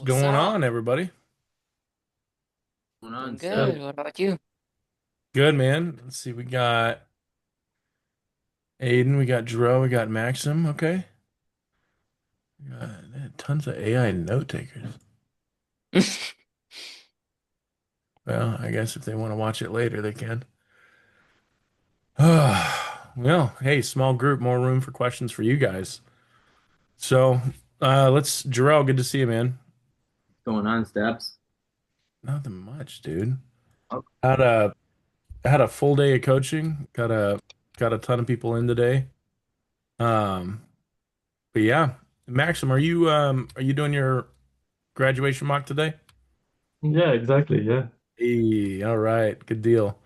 What's What's going up? on, everybody? Going on, Doing Stubbs? good. What about you? Good, man. Let's see. We got Aiden, we got Dro, we got Maxim. Okay. We got tons of AI note takers. Well, I guess if they want to watch it later, they can. Well, hey, small group, more room for questions for you guys. So, Jarrell, good to see you, man. Going on, Stubbs? Nothing much, dude. Oh, Had a had a full day of coaching. Got a ton of people in today. Um, but yeah, Maxim, are you doing your graduation mock today? Yeah, exactly. Yeah. Hey, all right, good deal.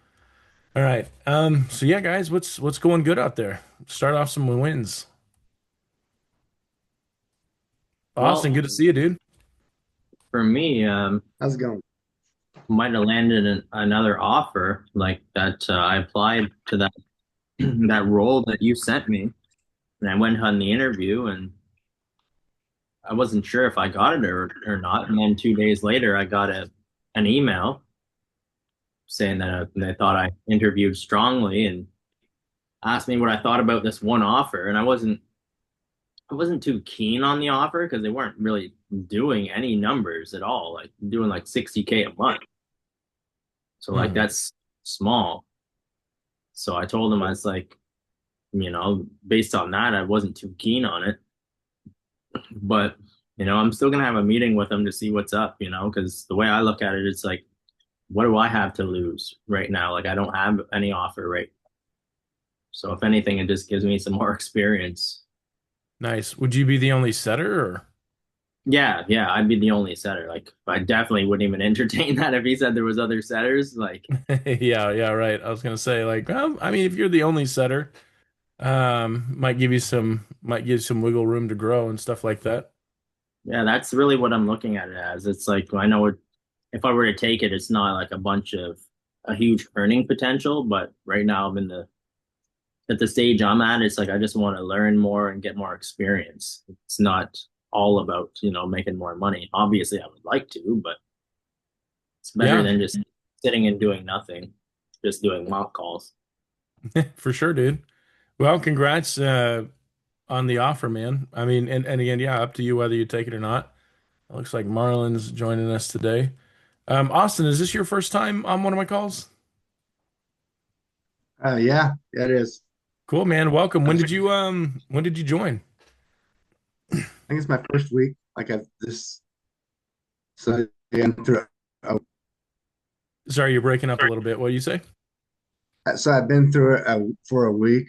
All right. So yeah, guys, what's going good out there? Start off some wins. Austin, well, good to see you, dude. for me, How's it going? might have landed another offer like that. I applied to that that role that you sent me, and I went on the interview, and I wasn't sure if I got it or not. And then 2 days later, I got an email saying that they thought I interviewed strongly and asked me what I thought about this one offer, and I wasn't too keen on the offer because they weren't really doing any numbers at all, like doing like 60K a month. So like Hmm. that's small. So I told them I was like, based on that, I wasn't too keen on it. But I'm still gonna have a meeting with them to see what's up, because the way I look at it, it's like, what do I have to lose right now? Like I don't have any offer right. So if anything, it just gives me some more experience. Nice. Would you be the only setter or? Yeah, yeah, I'd be the only setter. Like, I definitely wouldn't even entertain that if he said there was other setters. Like, Yeah, yeah, right. I was gonna say like, well, I mean, if you're the only setter, might give you some wiggle room to grow and stuff like that. yeah, that's really what I'm looking at it as. It's like I know if I were to take it, it's not like a huge earning potential. But right now, I'm at the stage I'm at. It's like I just want to learn more and get more experience. It's not all about making more money. Obviously, I would like to, but it's better Yeah, than just sitting and doing nothing, just doing mock calls. for sure, dude. Well, congrats on the offer, man. I mean, and again, yeah, up to you whether you take it or not. It looks like Marlon's joining us today. Austin, is this your first time on one of my calls? Yeah, it is. Cool, man. Welcome. I When did you join? think it's my first week. Like I've this, so yeah, Sorry, you're breaking up a little bit. What do you say? so I've been through it for a week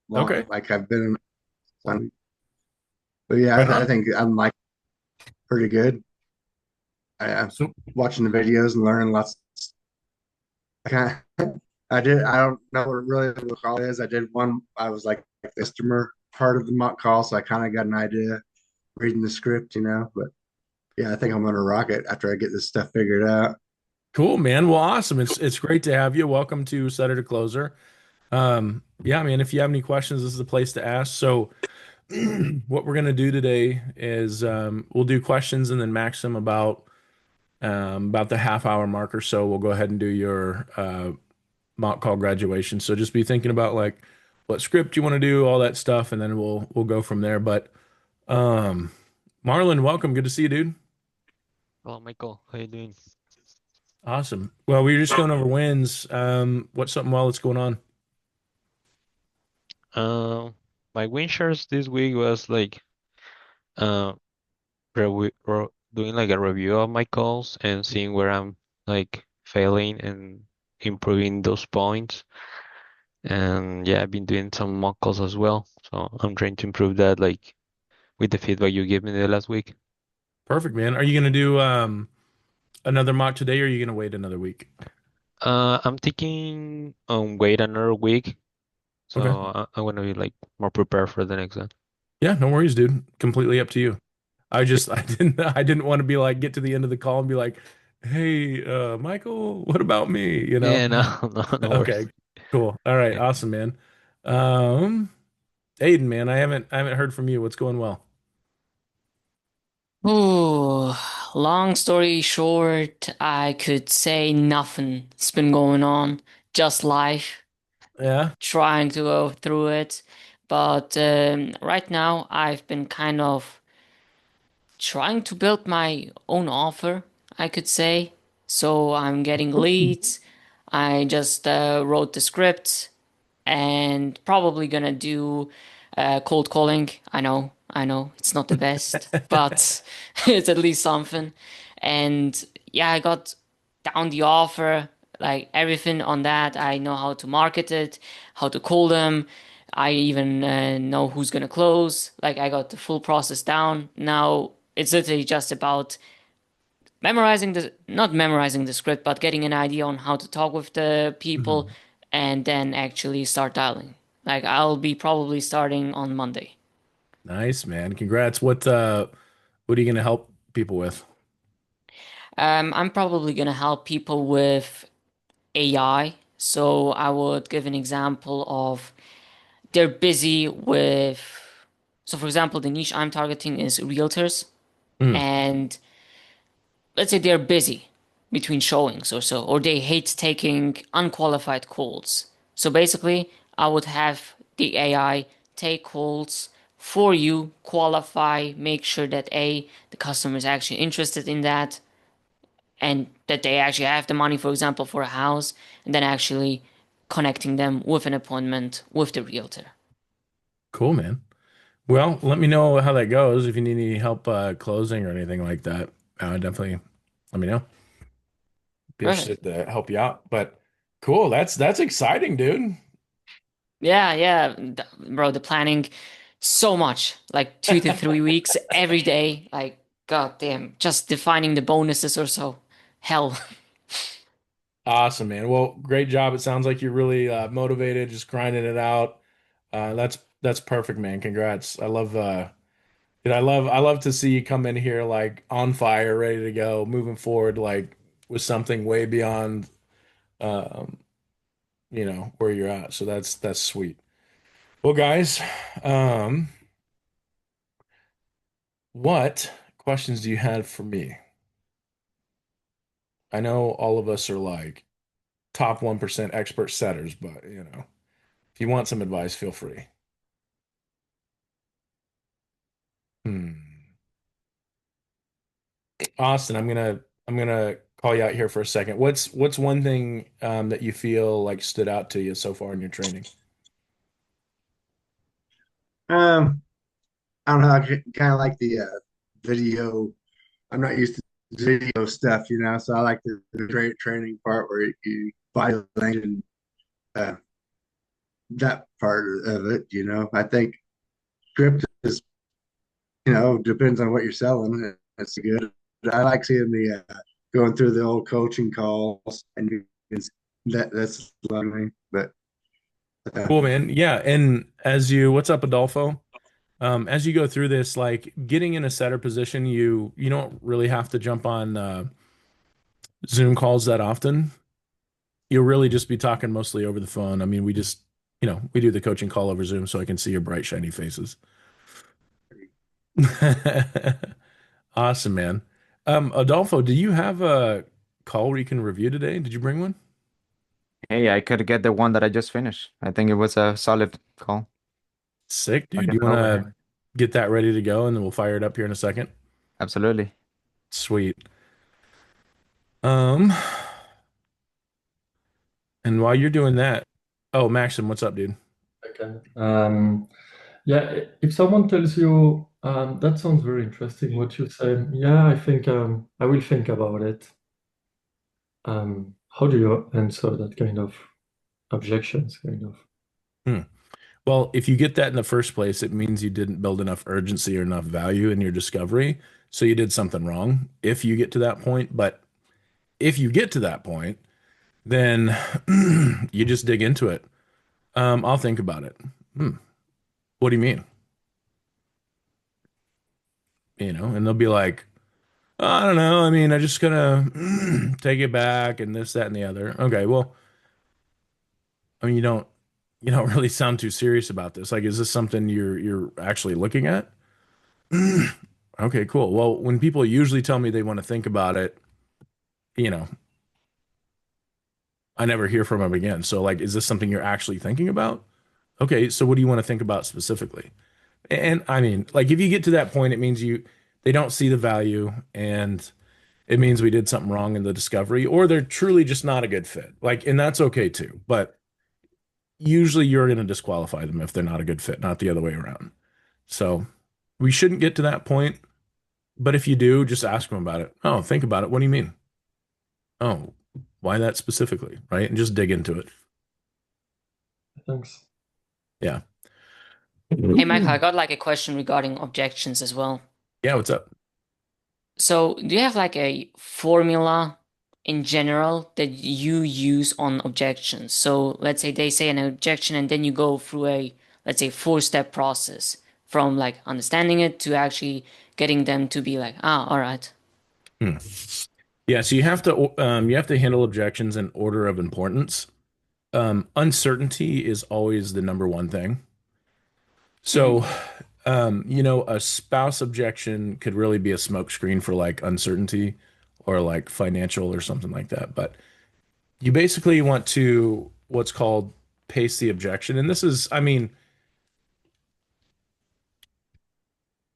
long. Okay. Like I've been in 1 week, but yeah, Right I on. think I'm like pretty good. I'm So, watching the videos and learning lots. I kind I did. I don't know what really the call is. I did one. I was like the customer part of the mock call, so I kind of got an idea reading the script. But yeah, I think I'm gonna rock it after I get this stuff figured out. cool, man. Well, awesome. It's great to have you. Welcome to Setter to Closer. Yeah, man, if you have any questions, this is the place to ask. So, what we're gonna do today is we'll do questions and then Maxim about the half hour mark or so. We'll go ahead and do your mock call graduation. So just be thinking about like what script you want to do, all that stuff, and then we'll go from there. But um, Marlon, welcome. Good to see you, dude. Hello, Michael. How you doing? Awesome. Well, we were just going over wins. What's something while it's going on? Um, my win shares this week was like uh doing like a review of my calls and seeing where I'm like failing and improving those points. And yeah, I've been doing some mock calls as well. So I'm trying to improve that like with the feedback you gave me the last week. Perfect, man. Are you gonna do another mock today, or are you gonna wait another week? I'm thinking wait another week. So Okay. I'm gonna be like more prepared for the next one. Yeah, no worries, dude. Completely up to you. I didn't want to be like get to the end of the call and be like, "Hey, Michael, what about me?" You know? Yeah, no, no Okay, worries. cool. All right, Yeah. awesome, man. Um, Aiden, man, I haven't heard from you. What's going well? Ooh, Long story short, I could say nothing's been going on, just life, Yeah. trying to go through it. But right now, I've been kind of trying to build my own offer, I could say. So I'm getting leads. I just wrote the script and probably gonna do cold calling. I know, it's not the best, but it's at least something. And yeah, I got down the offer, like everything on that. I know how to market it, how to call them. I even know who's gonna close. Like I got the full process down. Now it's literally just about not memorizing the script, but getting an idea on how to talk with the people Mhm. and then actually start dialing. Like I'll be probably starting on Monday. Nice, man. Congrats. What are you gonna help people with? I'm probably gonna help people with AI. So I would give an example of they're busy with, so for example, the niche I'm targeting is realtors, Mm, and let's say they're busy between showings or so, or they hate taking unqualified calls. So basically, I would have the AI take calls for you, qualify, make sure that the customer is actually interested in that, and that they actually have the money, for example, for a house, and then actually connecting them with an appointment with the realtor. cool, man. Well, let me know how that goes. If you need any help closing or anything like that, definitely let me know. Be Perfect. interested to help you out. But cool, that's exciting, dude. Yeah, yeah, bro, the planning so much, like 2 to 3 weeks every day. Like, god damn, just defining the bonuses or so. Hell. Awesome, man. Well, great job. It sounds like you're really motivated, just grinding it out. That's perfect, man. Congrats. Dude, I love to see you come in here like on fire, ready to go, moving forward, like with something way beyond um, where you're at. So that's sweet. Well, guys, um, what questions do you have for me? I know all of us are like top 1% expert setters, but if you want some advice, feel free. Hmm. Austin, I'm gonna call you out here for a second. What's one thing that you feel like stood out to you so far in your training? Um, I don't know. I kind of like the video. I'm not used to video stuff, so I like the training part where you body language and uh, that part of it. I think script is, depends on what you're selling. It's good. I like seeing the going through the old coaching calls and that's lovely. But Cool, man. Yeah, and what's up, Adolfo? As you go through this, like getting in a setter position, you don't really have to jump on Zoom calls that often. You'll really just be talking mostly over the phone. I mean, we do the coaching call over Zoom so I can see your bright, shiny faces. Awesome, man. Adolfo, do you have a call where you can review today? Did you bring one? Hey, I could get the one that I just finished. I think it was a solid call. Sick, I'll dude. get You it want over to here. get that ready to go and then we'll fire it up here in a second? Absolutely. Sweet. Um, and while you're doing that, oh, Maxim, what's up, dude? Okay. Yeah, if someone tells you that sounds very interesting, what you say, yeah, I think I will think about it. How do you answer that kind of objections, kind of? Hmm. Well, if you get that in the first place, it means you didn't build enough urgency or enough value in your discovery. So you did something wrong if you get to that point. But if you get to that point, then you just dig into it. I'll think about it. Hmm. What do you mean? And they'll be like, I don't know. I mean, I just gonna take it back and this, that, and the other. Okay, well, I mean, you don't really sound too serious about this. Like, is this something you're actually looking at? Okay, cool. Well, when people usually tell me they want to think about it, you know, I never hear from them again. So like, is this something you're actually thinking about? Okay, so what do you want to think about specifically? And I mean, like if you get to that point, it means they don't see the value and it means we did something wrong in the discovery, or they're truly just not a good fit. Like, and that's okay too. But usually you're going to disqualify them if they're not a good fit, not the other way around. So we shouldn't get to that point. But if you do, just ask them about it. Oh, think about it. What do you mean? Oh, why that specifically? Right. And just dig into it. Thanks. Yeah. Hey, Michael, I got like a question regarding objections as well. Yeah. What's up? So, do you have like a formula in general that you use on objections? So, let's say they say an objection and then you go through a, let's say, four-step process from like understanding it to actually getting them to be like, ah, all right. Hmm. Yeah. So you have to handle objections in order of importance. Uncertainty is always the number one thing. So, a spouse objection could really be a smokescreen for like uncertainty or like financial or something like that. But you basically want to what's called pace the objection. And this is, I mean,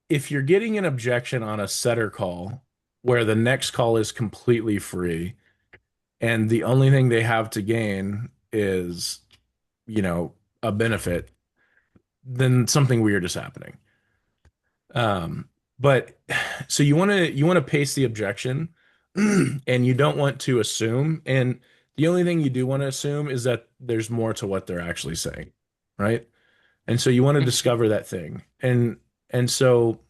if you're getting an objection on a setter call where the next call is completely free and the only thing they have to gain is, you know, a benefit, then something weird is happening. But so you want to pace the objection and you don't want to assume. And the only thing you do want to assume is that there's more to what they're actually saying, right? And so you want to Mhm. discover that thing. And so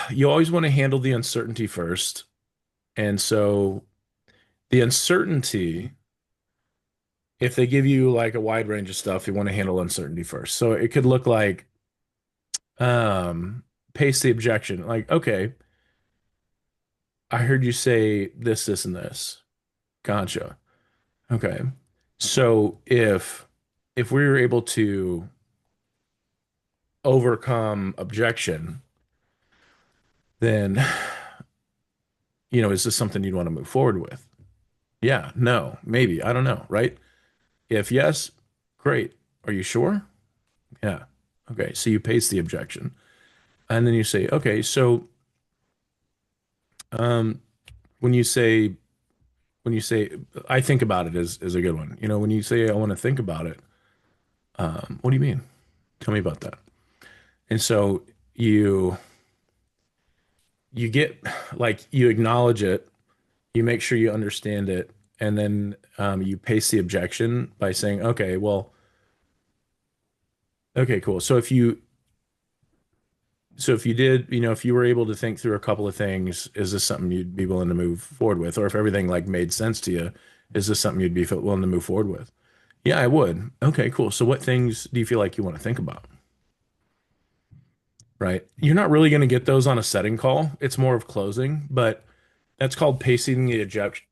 you always want to handle the uncertainty first. And so the uncertainty, if they give you like a wide range of stuff, you want to handle uncertainty first. So it could look like pace the objection. Like, okay, I heard you say this, this, and this. Gotcha. Okay. So if we were able to overcome objection, then is this something you'd want to move forward with? Yeah, no, maybe. I don't know, right? If yes, great. Are you sure? Yeah. Okay. So you pace the objection. And then you say, okay, so um when you say when you say I think about it is a good one. When you say I want to think about it, what do you mean? Tell me about that. And so you you get like you acknowledge it, you make sure you understand it, and then you pace the objection by saying, okay, well, okay, cool. So if you did, if you were able to think through a couple of things, is this something you'd be willing to move forward with? Or if everything like made sense to you, is this something you'd be willing to move forward with? Yeah, I would. Okay, cool. So what things do you feel like you want to think about? Right? You're not really going to get those on a setting call. It's more of closing, but that's called pacing the objection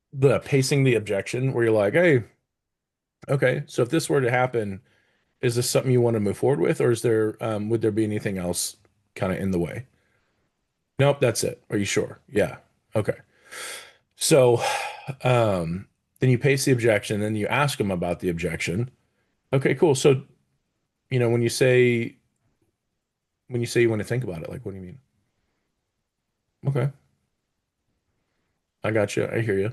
where you're like, hey, okay, so if this were to happen, is this something you want to move forward with, or would there be anything else kind of in the way? Nope, that's it. Are you sure? Yeah. Okay. So, then you pace the objection, then you ask them about the objection. Okay, cool. So, you know, when you say you want to think about it, like, what do you mean? Okay, I got you. I hear you.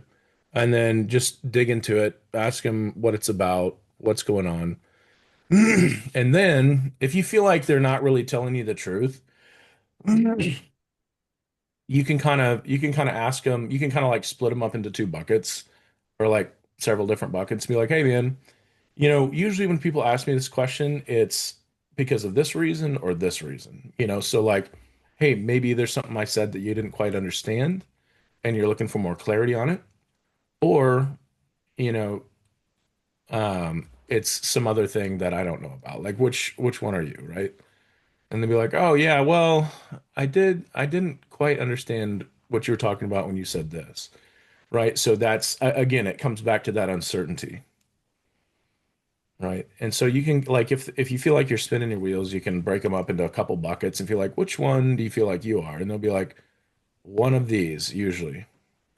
And then just dig into it, ask them what it's about, what's going on. And then if you feel like they're not really telling you the truth, you can kind of ask them, you can kind of like split them up into two buckets or like several different buckets. Be like, hey man, usually when people ask me this question, it's because of this reason or this reason. So like, hey, maybe there's something I said that you didn't quite understand and you're looking for more clarity on it. Or, you know, it's some other thing that I don't know about. Like which one are you, right? And they'd be like, "Oh yeah, well, I didn't quite understand what you were talking about when you said this." Right? So that's again, it comes back to that uncertainty. right? And so you can like if you feel like you're spinning your wheels, you can break them up into a couple buckets and feel like which one do you feel like you are? And they'll be like one of these usually.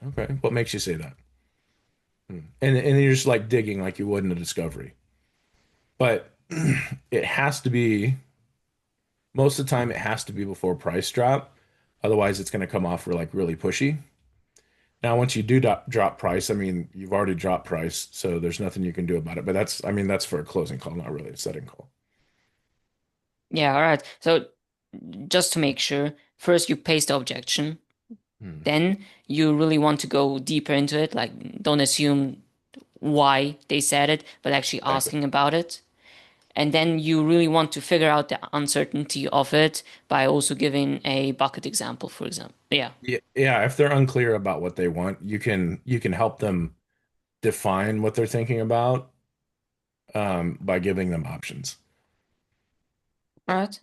Okay, what makes you say that? And you're just like digging like you would in a discovery. But it has to be most of the time it has to be before price drop. Otherwise it's going to come off like really pushy. Now, once you do drop price, I mean, you've already dropped price, so there's nothing you can do about it. But that's, I mean, that's for a closing call, not really a setting call. Yeah, all right. So just to make sure, first you paste the objection, Hmm. then you really want to go deeper into it. Like, don't assume why they said it, but actually Exactly. asking about it. And then you really want to figure out the uncertainty of it by also giving a bucket example, for example. Yeah. Yeah, yeah, if they're unclear about what they want, you can help them define what they're thinking about by giving them options. All right.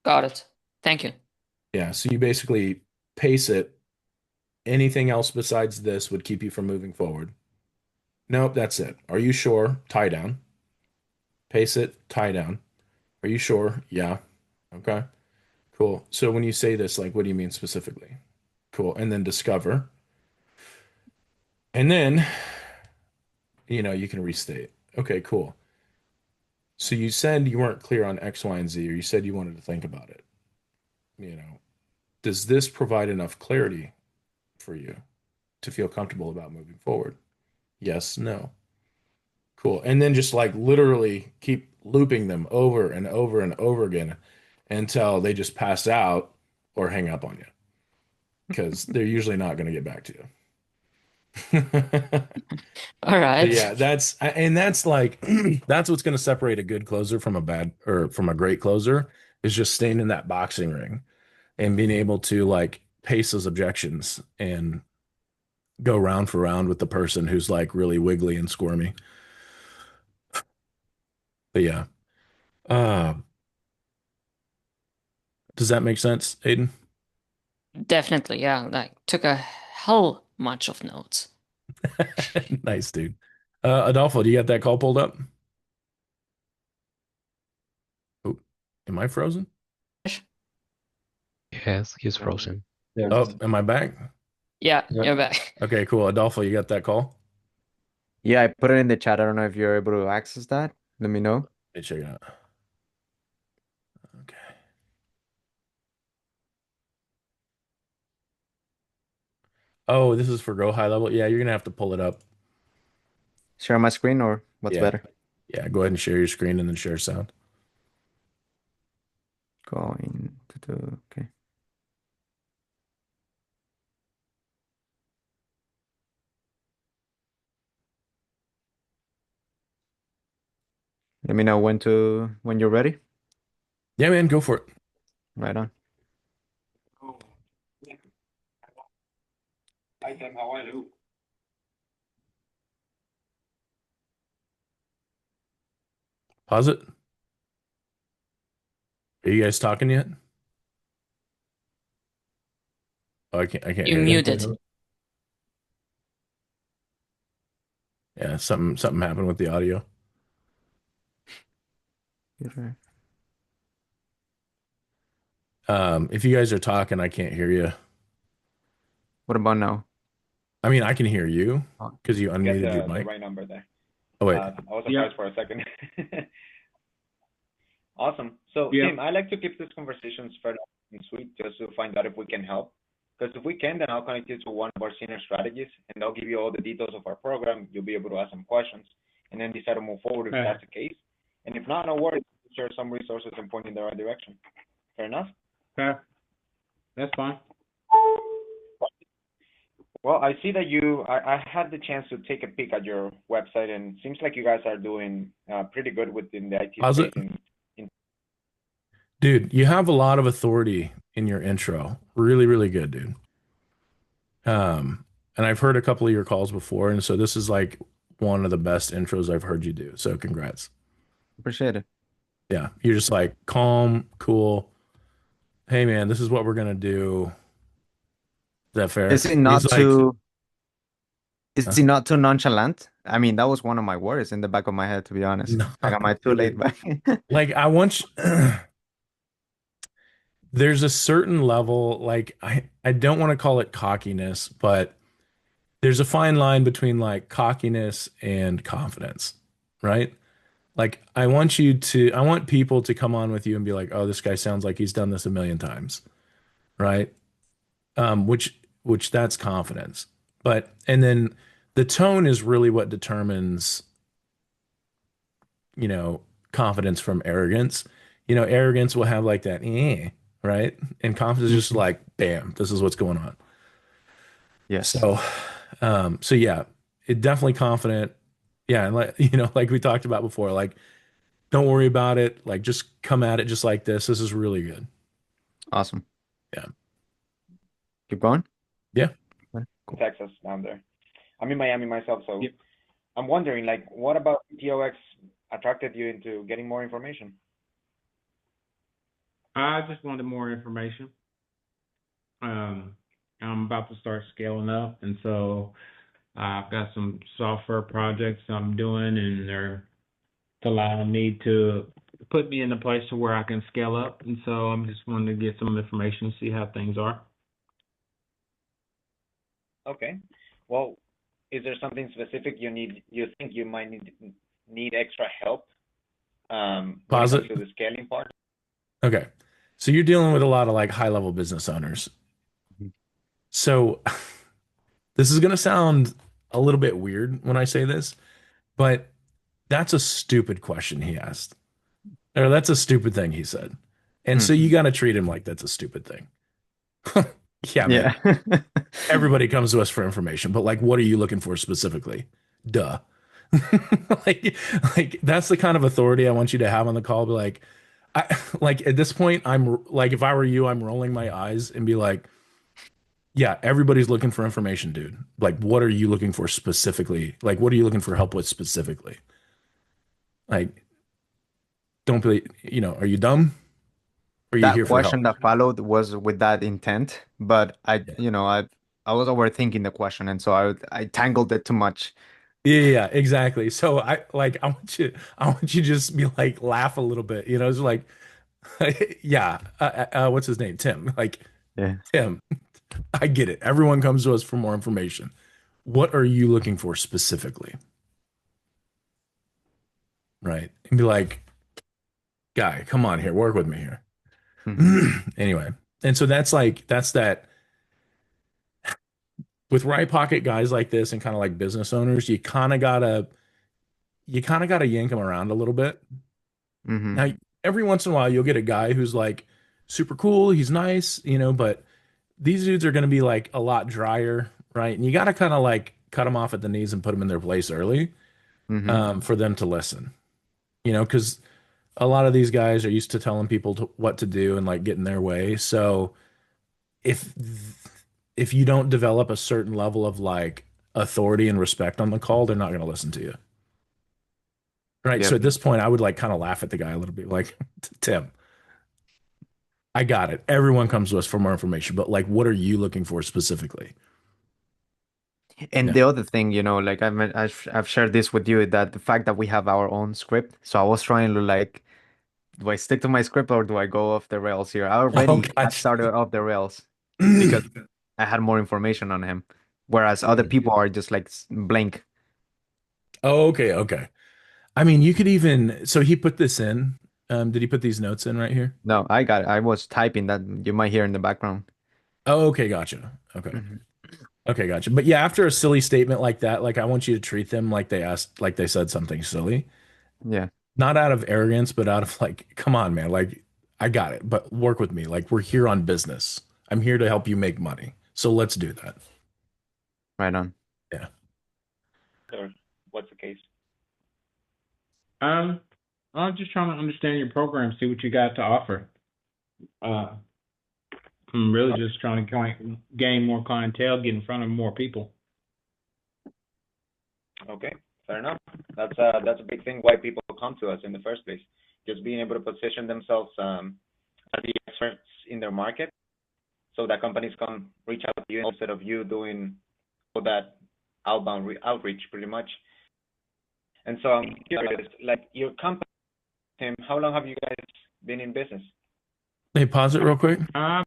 Got it. Thank you. Yeah, so you basically pace it. Anything else besides this would keep you from moving forward. Nope, that's it. Are you sure? Tie down. Pace it, tie down. Are you sure? Yeah. Okay. Cool. So when you say this, like, what do you mean specifically? Cool. And then discover. And then, you can restate. Okay, cool. So you said you weren't clear on X, Y, and Z, or you said you wanted to think about it. You know, does this provide enough clarity for you to feel comfortable about moving forward? Yes, no. Cool. And then just like literally keep looping them over and over and over again until they just pass out or hang up on you because they're usually not going to get back to you. All But right. yeah, that's like that's what's going to separate a good closer from a bad or from a great closer is just staying in that boxing ring and being able to like pace those objections and go round for round with the person who's like really wiggly and squirmy. But yeah, uh, does that make sense, Aiden? Definitely. Yeah. Like, took a hell much of notes. Nice, dude. Adolfo, do you got that call pulled up? Oh, am I frozen? Yes, he's frozen. Yes. Oh, am I back? Yeah, Yeah. you're back. Okay, cool. Adolfo, you got that call? Yeah, I put it in the chat. I don't know if you're able to access that. Let me know. Let me check it out. Okay. Oh, this is for Go High Level. Yeah, you're gonna have to pull it up. Share my screen or what's Yeah. better? Yeah, go ahead and share your screen and then share sound. Going to the okay. Let me know when you're ready. Yeah, man, go for it. Right on. Pause it. Are you guys talking yet? Oh, I can't You hear you. muted. Yeah, something happened with the audio. If you guys are talking, I can't hear you. What about now? I mean, I can hear you because you Get unmuted your the mic. right number there. Oh wait. I was surprised for a second. Awesome. So, Tim, I like to keep these conversations fairly and sweet just to find out if we can help. Because if we can, then I'll connect you to one of our senior strategists, and they'll give you all the details of our program. You'll be able to ask some questions, and then decide to move forward if that's the case. And if not, no worries. Share some resources and point in the right direction. Fair enough? Okay, that's fine. Well, I see that I had the chance to take a peek at your website, and it seems like you guys are doing pretty good within the IT Pause space. it. Dude, you have a lot of authority in your intro. Really, really good, dude. And I've heard a couple of your calls before, and so this is like one of the best intros I've heard you do. So congrats. Appreciate it. Yeah, you're just like calm, cool. Hey man, this is what we're gonna do. Is that fair? Is it not He's like, too is huh? it not too nonchalant? I mean, that was one of my worries in the back of my head, to be honest. No, Like, am I too late dude. back? Like I want you, there's a certain level, like I don't want to call it cockiness, but there's a fine line between like cockiness and confidence, right? Like I want people to come on with you and be like, "Oh, this guy sounds like he's done this a million times," right? Which that's confidence. But and then the tone is really what determines, you know, confidence from arrogance. Arrogance will have like that, right? And confidence is just Mhm. like, bam, this is what's going on. Yes. So, so yeah, it definitely confident. Yeah, and like like we talked about before, like don't worry about it. Like just come at it just like this. This is really good. Awesome. Yeah. Keep going. Yeah. Okay, cool. Texas down there. I'm in Miami myself, so Yep. I'm wondering, like, what about TOX attracted you into getting more information? I just wanted more information. I'm about to start scaling up, and so I've got some software projects I'm doing, and they're allowing me to put me in a place to where I can scale up. And so I'm just wanting to get some information, see how things are. Okay. Well, is there something specific you think you might need extra help when it Pause comes it. to the scaling part? Okay. So you're dealing with a lot of like high level business owners. Mhm. So this is going to sound a little bit weird when I say this, but that's a stupid question he asked. Or that's a stupid thing he said. And Hmm. so you got to treat him like that's a stupid thing. Yeah, man. Yeah. Everybody comes to us for information, but like, what are you looking for specifically? Duh. like, like that's the kind of authority I want you to have on the call. Be like, like at this point, I'm like, if I were you, I'm rolling my eyes and be like, yeah, everybody's looking for information, dude. Like, what are you looking for specifically? Like, what are you looking for help with specifically? Like, don't be, are you dumb? Or are you That here for question help? that followed was with that intent, but Yeah. I was overthinking the question, and so I tangled it too much. Yeah, yeah, yeah, exactly. So I want you to just be like, laugh a little bit, it's like, yeah, what's his name? Tim. Like, Yeah. Tim, I get it. Everyone comes to us for more information. What are you looking for specifically? Right. And be like, guy, come on here, work with me here. Hmm. Anyway, and so that's that with right pocket guys like this and kind of like business owners, you kind of gotta yank them around a little bit. Hmm. Now, every once in a while, you'll get a guy who's like super cool, he's nice, but these dudes are gonna be like a lot drier, right? And you gotta kind of like cut them off at the knees and put them in their place early, Hmm. for them to listen, because a lot of these guys are used to telling people what to do and like get in their way. So if if you don't develop a certain level of like authority and respect on the call, they're not going to listen to you. Right. So Yep. at this point, I would like kind of laugh at the guy a little bit, like, Tim, I got it. Everyone comes to us for more information, but like, what are you looking for specifically? And Yeah. the other thing, like I've shared this with you, that the fact that we have our own script. So I was trying to like, do I stick to my script or do I go off the rails here? I Oh, already had gosh. started off the rails because I had more information on him, whereas other people are just like blank. Oh, okay. Okay. I mean, you could even, so he put this in. Did he put these notes in right here? No, I got it. I was typing that you might hear in the background. Oh, okay. Gotcha. Okay. Mhm. Okay. Gotcha. But yeah, after a silly statement like that, like I want you to treat them like they said something silly. Yeah, Not out of arrogance, but out of like, come on, man. Like, I got it, but work with me. Like, we're here on business. I'm here to help you make money. So let's do that. right on. Yeah. Or what's the case? Um, I'm just trying to understand your program, see what you got to offer. Uh, I'm really just trying to gain more clientele, get in front of more people. Okay, fair enough. That's a big thing why people come to us in the first place. Just being able to position themselves as the experts in their market, so that companies come reach out to you instead of you doing all that outbound outreach, pretty much. And so I'm curious, like your company, Tim, how long have you guys been in business? Hey, pause it real quick. Um,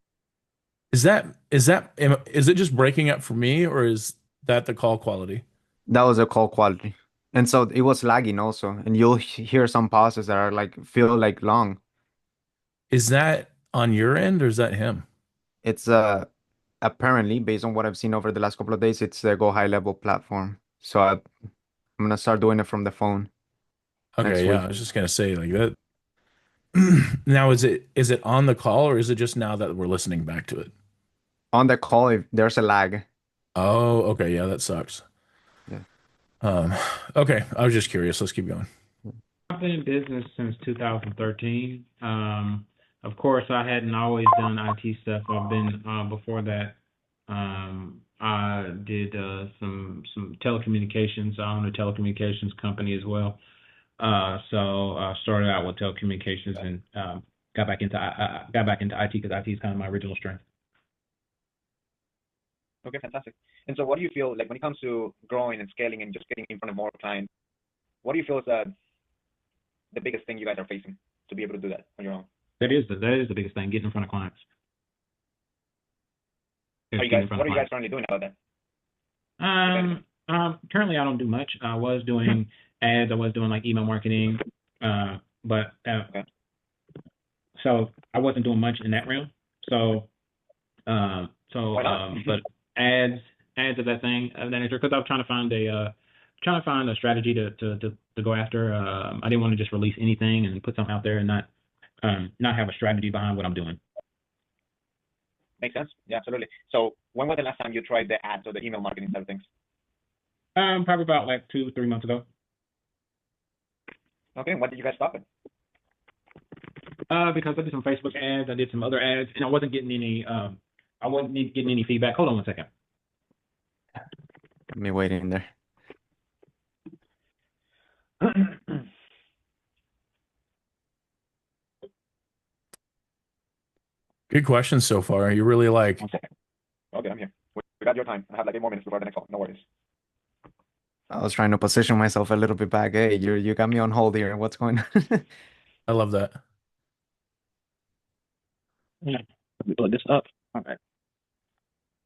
Is it just breaking up for me, or is that the call quality? That was a call quality. And so it was lagging also. And you'll hear some pauses that are like feel like long. Is that on your end or is that him? It's apparently based on what I've seen over the last couple of days, it's a Go high level platform. So I'm gonna start doing it from the phone next Okay, yeah, week. I was just gonna say like that. Now, is it on the call or is it just now that we're listening back to it? On the call, if there's a lag. Oh, okay, yeah, that sucks. Yeah. Um, okay, I was just curious. Let's keep going. I've been in business since 2013. Of course, I hadn't always done IT stuff. I've been before that. I did some telecommunications. I own a telecommunications company as well. So I started out with telecommunications and got back into IT because IT is kind of my original strength. Okay, fantastic. And so what do you feel like when it comes to growing and scaling and just getting in front of more clients? What do you feel is the biggest thing you guys are facing to be able to do that on your own? That is the biggest thing, getting in front of clients. What are you guys currently doing about that? Currently I don't do much. I was doing ads. I was doing like email marketing, but Okay. so I wasn't doing much in that realm. So, Why not? but ads of that thing of that nature because I was trying to find a strategy to go after. I didn't want to just release anything and put something out there and not have a strategy behind what I'm doing. Makes sense. Yeah, absolutely. So when was the last time you tried the ads or the email marketing side of things? Probably about like 2-3 months ago. Okay, when did you guys stop it? Because I did some Facebook ads, I did some other ads, and I wasn't getting any feedback. Hold on one second. Me waiting there. Good questions so far. You really like. 1 second. Okay, I'm here. We got your time. I have like 8 more minutes before the next call. No worries. I was trying to position myself a little bit back. Hey, you got me on hold here. What's going on? I love that. Yeah. Let me put this up. All right.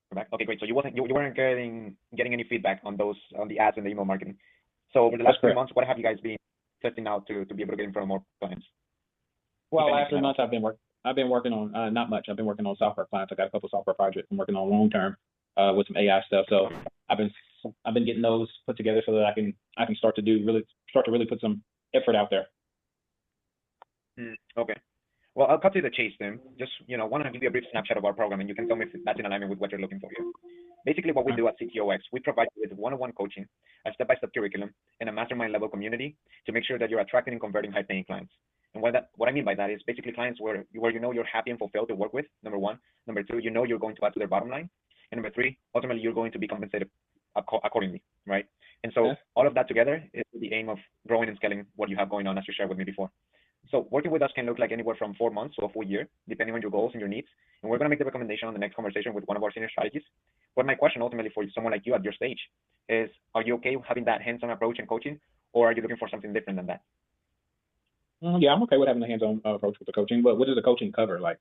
We're back. Okay, great. So you weren't getting any feedback on the ads and the email marketing. So over the last That's 3 correct. months, what have you guys been testing out to be able to get in front of more clients? Well, If last anything 3 months I've been working on not much. I've been working on software clients. I got a couple software projects I'm working on long term with some AI stuff. So I've been getting those put together so that I can start to really put some effort out there. Okay. Well, I'll cut to the chase then. Just, want to give you a brief snapshot of our program, and you can tell me if that's in alignment with what you're looking for here. Basically, what we do at CTOX, we provide you with one-on-one coaching, a step-by-step curriculum, and a mastermind level community to make sure that you're attracting and converting high-paying clients. And what I mean by that is basically clients where you're happy and fulfilled to work with, number one. Number two, you're going to add to their bottom line. And number three, ultimately, you're going to be compensated accordingly, right? And so Yeah. all of that together is the aim of growing and scaling what you have going on, as you shared with me before. So working with us can look like anywhere from 4 months to a full year, depending on your goals and your needs. And we're going to make the recommendation on the next conversation with one of our senior strategists. But my question ultimately for someone like you at your stage is, are you okay having that hands-on approach and coaching, or are you looking for something different than that? Yeah, I'm okay with having a hands-on approach with the coaching. But what does the coaching cover? Like,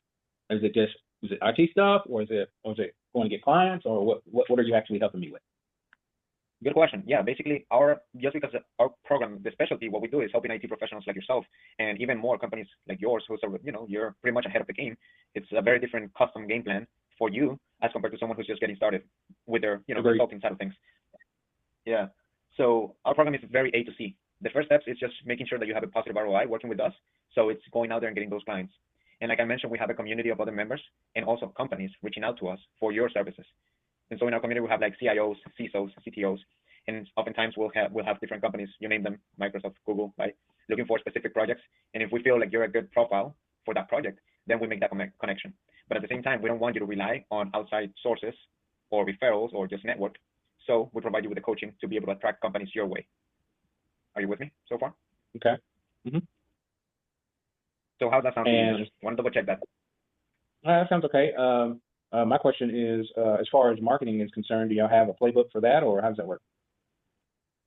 is it IT stuff, or is it going to get clients, or what are you actually helping me with? Good question. Yeah, basically, just because our program, the specialty, what we do is helping IT professionals like yourself, and even more companies like yours, who's you're pretty much ahead of the game. It's a very different custom game plan for you as compared to someone who's just getting started with their Agreed. consulting side of things. Yeah. So our program is very A to C. The first steps is just making sure that you have a positive ROI working with us. So it's going out there and getting those clients. And like I mentioned, we have a community of other members and also companies reaching out to us for your services. And so in our community, we have like CIOs, CISOs, CTOs, and oftentimes we'll have different companies, you name them, Microsoft, Google, right, looking for specific projects. And if we feel like you're a good profile for that project, then we make that connection. But at the same time, we don't want you to rely on outside sources or referrals or just network. So we provide you with the coaching to be able to attract companies your way. Are you with me so far? Okay. Mm-hmm. So how's that sound to you? And- Just want to double check that. That sounds okay. My question is, as far as marketing is concerned, do y'all have a playbook for that, or how does that work?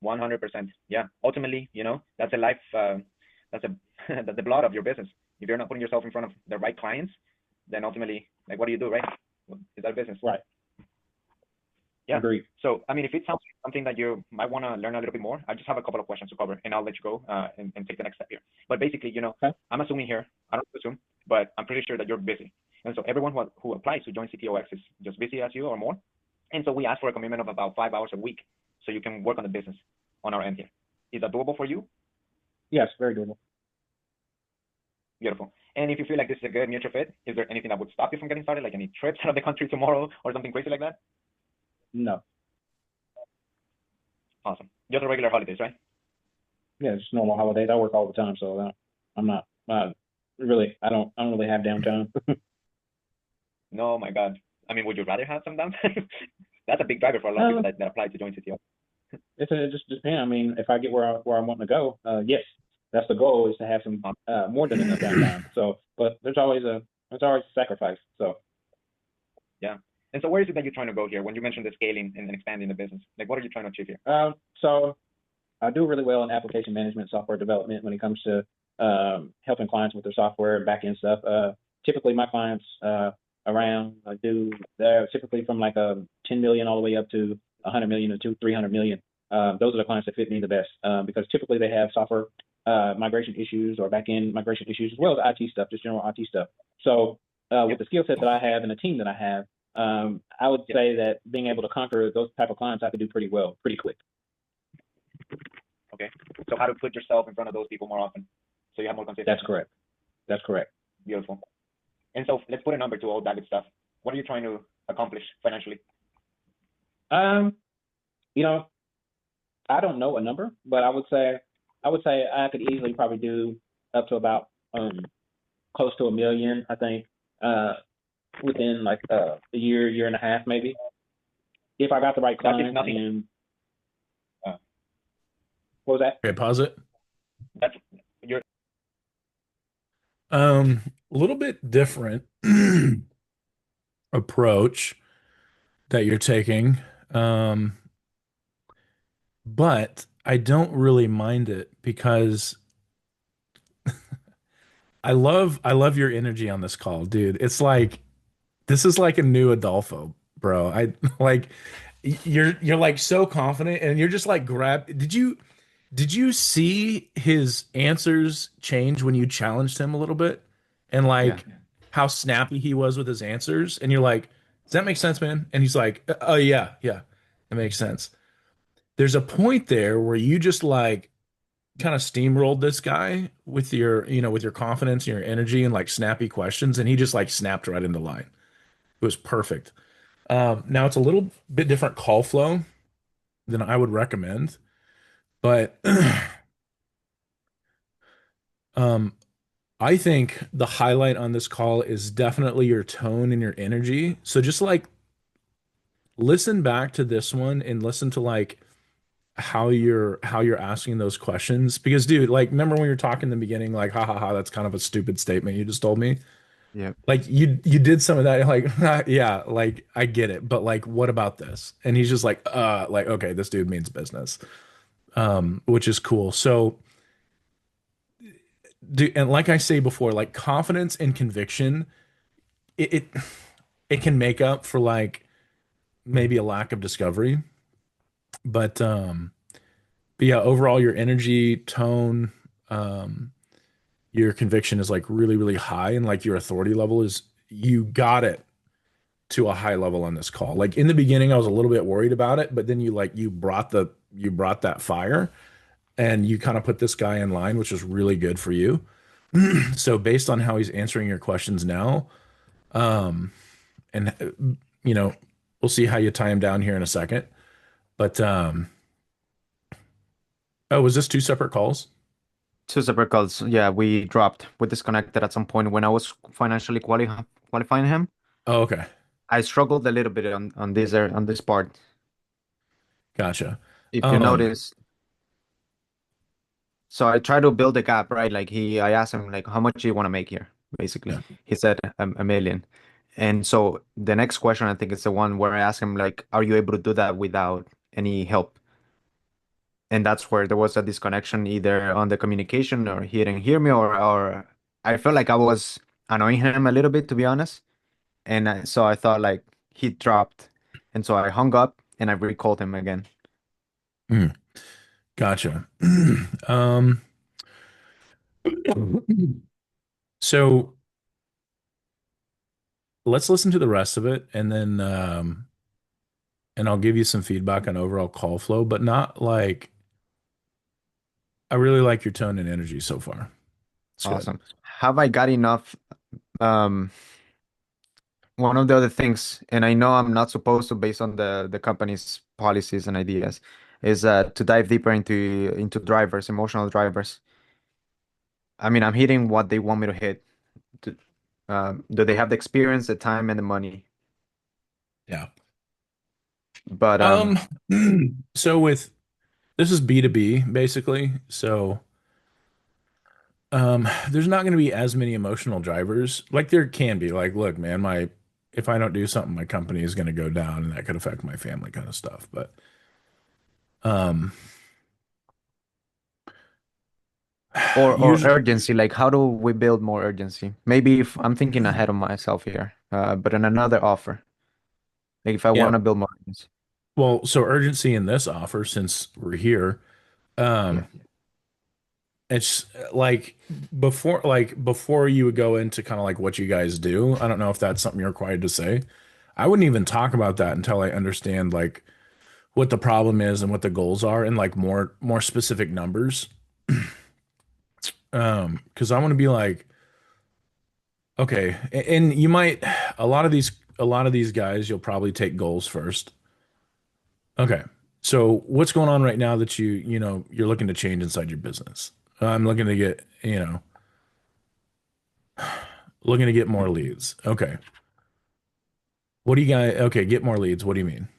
100%. Yeah. Ultimately, that's a life, that's a that's the blood of your business. If you're not putting yourself in front of the right clients, then ultimately, like, what do you do, right? Is that a business? Right. Yeah. Agreed. So, I mean, if it sounds like something that you might want to learn a little bit more, I just have a couple of questions to cover, and I'll let you go and take the next step here. But basically, Okay. I'm assuming here, I don't assume, but I'm pretty sure that you're busy. And so everyone who applies to join CTOX is just busy as you or more. And so we ask for a commitment of about 5 hours a week so you can work on the business on our end here. Is that doable for you? Yes, very doable. Beautiful. And if you feel like this is a good mutual fit, is there anything that would stop you from getting started, like any trips out of the country tomorrow or something crazy like that? No. Awesome. Just the regular holidays, right? Yeah, just normal holidays. I work all the time, so I'm not really. I don't really have downtime. No, my God. I mean, would you rather have some downtime? That's a big driver for a lot of people that apply to join CTO. It just depends. I mean, if I get where I'm wanting to go, yes, that's the goal, is to have some more than enough downtime. So, but there's always a sacrifice. So, yeah. And so, where is it that you're trying to go here? When you mentioned the scaling and expanding the business, like, what are you trying to achieve here? So I do really well in application management, software development when it comes to helping clients with their software and back-end stuff. Typically, my clients they're typically from like 10 million all the way up to 100 million to 300 million. Those are the clients that fit me the best because typically they have software migration issues or back-end migration issues, as well as IT stuff, just general IT stuff. So with the skill set that I have and the team that I have, I would say that being able to conquer those type of clients, I could do pretty well, pretty quick. Okay. So how to put yourself in front of those people more often so you have more consistency. That's correct. Beautiful. And so let's put a number to all that good stuff. What are you trying to accomplish financially? I don't know a number, but I would say I could easily probably do up to about close to $1 million, I think, within like a year and a half, maybe, if I got the right client. And what was that? Okay, pause it. That's your A little bit different approach that you're taking. But I don't really mind it because I love your energy on this call, dude. It's like this is like a new Adolfo, bro. I like you're like so confident and you're just like did you see his answers change when you challenged him a little bit? And Yeah. like how snappy he was with his answers and you're like, "Does that make sense, man?" And he's like, "Oh yeah, yeah. It makes sense." There's a point there where you just like kind of steamrolled this guy with your confidence and your energy and like snappy questions, and he just like snapped right into line. It was perfect. Now it's a little bit different call flow than I would recommend, but um, I think the highlight on this call is definitely your tone and your energy. So just like listen back to this one and listen to like how you're asking those questions because dude, like remember when we were talking in the beginning like ha ha ha that's kind of a stupid statement you just told me. Yeah. Like you did some of that like yeah, like I get it, but like what about this? And he's just like okay, this dude means business. Which is cool. So and like I say before, like confidence and conviction, it it can make up for like maybe a lack of discovery. But yeah, overall your energy, tone, um, your conviction is like really, really high, and like your authority level is you got it to a high level on this call. Like in the beginning, I was a little bit worried about it, but then you brought that fire and you kind of put this guy in line, which is really good for you. So based on how he's answering your questions now, um, and you know, we'll see how you tie him down here in a second. But oh, was this two separate calls? Two separate calls. Yeah, we disconnected at some point when I was financially qualifying him. Oh, okay. I struggled a little bit on this part. Gotcha. If you Um, notice, so I try to build a gap, right? Like I asked him like, how much do you want to make here? Basically, yeah. he said a million. And so the next question, I think, is the one where I ask him like, are you able to do that without any help? and that's where there was a disconnection either on the communication, or he didn't hear me, or I felt like I was annoying him a little bit, to be honest. And so I thought like he dropped, and so I hung up and I recalled him again. Mm, gotcha. So let's listen to the rest of it, and I'll give you some feedback on overall call flow, but not like I really like your tone and energy so far. It's good. Awesome. Have I got enough? Um, One of the other things, and I know I'm not supposed to based on the company's policies and ideas, is to dive deeper into drivers, emotional drivers. I mean, I'm hitting what they want me to hit. Do, do they have the experience, the time, and the money? Yeah. But Um, so with this is B2B basically. So there's not going to be as many emotional drivers. Like there can be. Like, look, man, my if I don't do something, my company is going to go down, and that could affect my family kind of stuff. But um, or usually, urgency, like how do we build more urgency? Maybe if I'm thinking ahead of myself here, but in another offer, like if I yeah. want to build more urgency. Well, so urgency in this offer, since we're here, Yeah, um, it's before you would go into kind of like what you guys do. I don't know if that's something you're required to say. I wouldn't even talk about that until I understand like what the problem is and what the goals are and like more specific numbers. Because I want to be like, okay, and you might a lot of these guys, you'll probably take goals first. Okay. So what's going on right now that you're looking to change inside your business? I'm looking to get, looking to get more leads. Okay. What do you guys, okay, get more leads. What do you mean?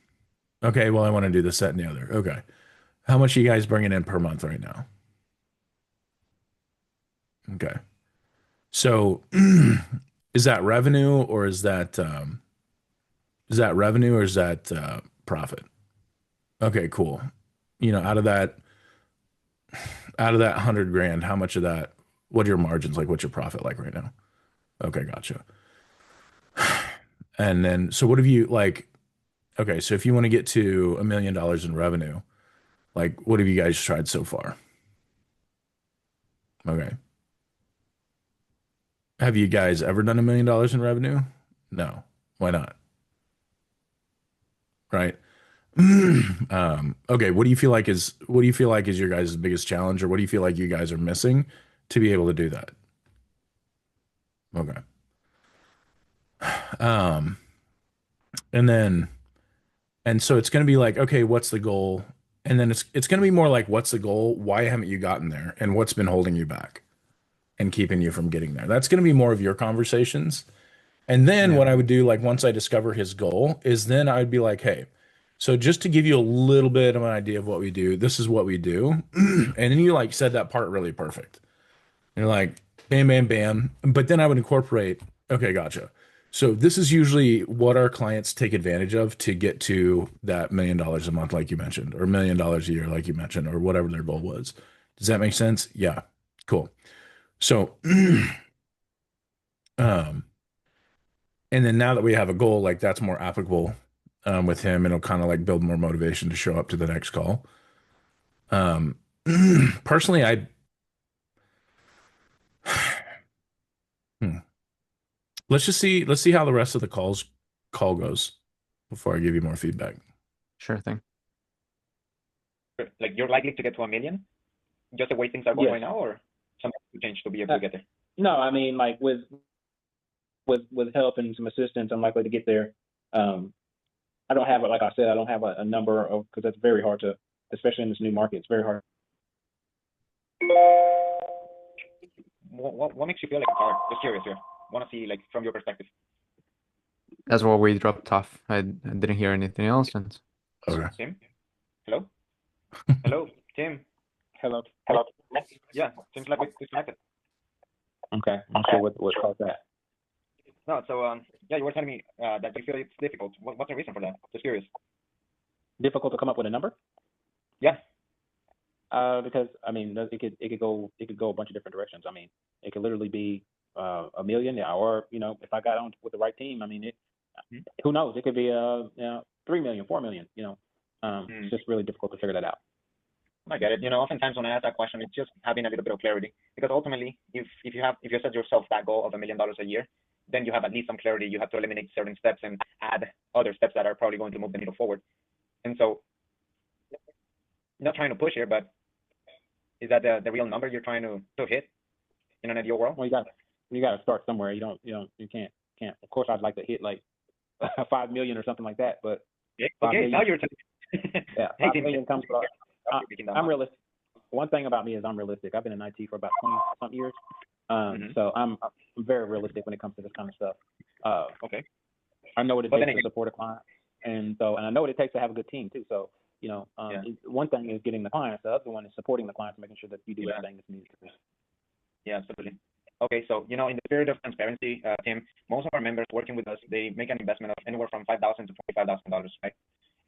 Okay, well, I want to do this, that, and the other. Okay. How much are you guys bringing in per month right now? Okay. So is that revenue or is that revenue or is that profit? Okay, cool. Out of that 100 grand, how much of that, what are your margins like? What's your profit like right now? Okay, gotcha. And then, so what have you like? Okay, so if you want to get to $1 million in revenue, like what have you guys tried so far? Okay. Have you guys ever done $1 million in revenue? No. Why not? Right. Okay. What do you feel like is your guys' biggest challenge, or what do you feel like you guys are missing to be able to do that? Okay. Um, and then and so it's going to be like, okay, what's the goal? And then it's going to be more like, what's the goal? Why haven't you gotten there? And what's been holding you back and keeping you from getting there? That's going to be more of your conversations. And then yeah. what I would do, like once I discover his goal, is then I'd be like, hey, so just to give you a little bit of an idea of what we do, this is what we do. And then you like said that part really perfect. You're like, bam, bam, bam. But then I would incorporate, okay, gotcha. So this is usually what our clients take advantage of to get to that $1 million a month, like you mentioned, or $1 million a year, like you mentioned, or whatever their goal was. Does that make sense? Yeah. Cool. So, um, and then now that we have a goal, like that's more applicable with him, and it'll kind of like build more motivation to show up to the next call. Um, personally, hmm, let's see how the rest of the call goes before I give you more feedback. Sure thing. Like you're likely to get to a million, just the way things are going Yes. right now, or something to change to be able to get there? No, I mean, like with help and some assistance, I'm likely to get there. I don't have, like I said, I don't have a number of, because that's very hard to, especially in this new market, it's very hard. What makes you feel like it's hard? Just curious here. Want to see like from your perspective. That's where we dropped off. I didn't hear anything else, and Okay. Tim? Hello? Hello, Tim. Hello. Yeah, seems like we disconnected. Okay, I'm not sure what caused that. No, so yeah, you were telling me that you feel it's difficult. What's the reason for that? Just curious. Difficult to come up with a number? Yeah. Because I mean, it could go a bunch of different directions. I mean, it could literally be a million, or if I got on with the right team, I mean, who knows? It could be 3 million, 4 million. It's just really difficult to figure that out. I get it. Oftentimes when I ask that question, it's just having a little bit of clarity. Because ultimately, if you set yourself that goal of $1 million a year, then you have at least some clarity. You have to eliminate certain steps and add other steps that are probably going to move the needle forward. And so, not trying to push here, but is that the real number you're trying to hit in an ideal world? Well, you got to start somewhere. You can't. Of course, I'd like to hit like 5 million or something like that, but okay, now you're yeah, 5 million comes. I'm realistic. One thing about me is I'm realistic. I've been in IT for about 20-some years, so I'm very realistic when it comes to this kind of stuff. Okay. I know what it takes to support a client, and I know what it takes to have a good team too. So one thing is getting the clients. The other one is supporting the clients, making sure that you do everything that's needed. Yeah, absolutely. Okay, so in the spirit of transparency, Tim, most of our members working with us, they make an investment of anywhere from $5,000 to $25,000, right?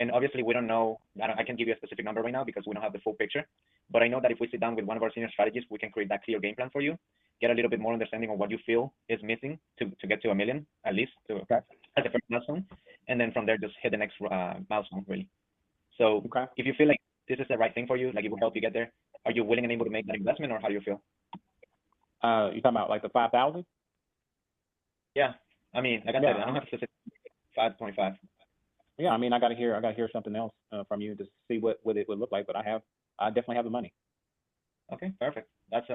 And obviously, we don't know. I can't give you a specific number right now because we don't have the full picture. But I know that if we sit down with one of our senior strategists, we can create that clear game plan for you, get a little bit more understanding of what you feel is missing to get to $1 million at least as the first milestone, and then from there just hit the next milestone really. So if you feel like this is the right thing for you, like it will help you get there, are you willing and able to make that investment, or how do you feel? You talking about like the 5,000? Yeah, I mean, like I said, I don't have to specific 5.5. Yeah, I mean, I gotta hear something else from you to see what it would look like. But I definitely have the money. Okay, perfect. That's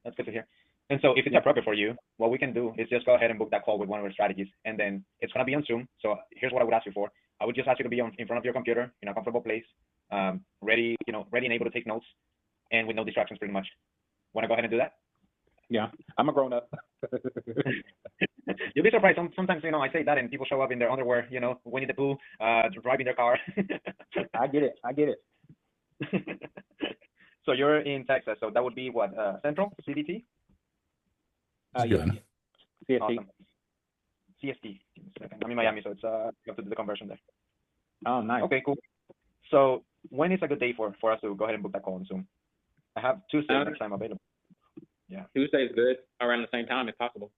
that's good to hear. And so if it's appropriate for you, what we can do is just go ahead and book that call with one of our strategies, and then it's gonna be on Zoom. So here's what I would ask you for. I would just ask you to be in front of your computer in a comfortable place, ready and able to take notes, and with no distractions, pretty much. Want to go ahead and do that? Yeah, I'm a grown up. You'll be surprised. Sometimes, I say that and people show up in their underwear, Winnie the Pooh, driving their car. I get it. So you're in Texas. So that would be what, Central, CDT? Yeah. CST. Awesome. CST. I'm in Miami, so it's you have to do the conversion there. Oh, nice. Okay, cool. So when is a good day for us to go ahead and book that call on Zoom? I have Tuesday next time available. Yeah. Tuesday is good, around the same time if possible.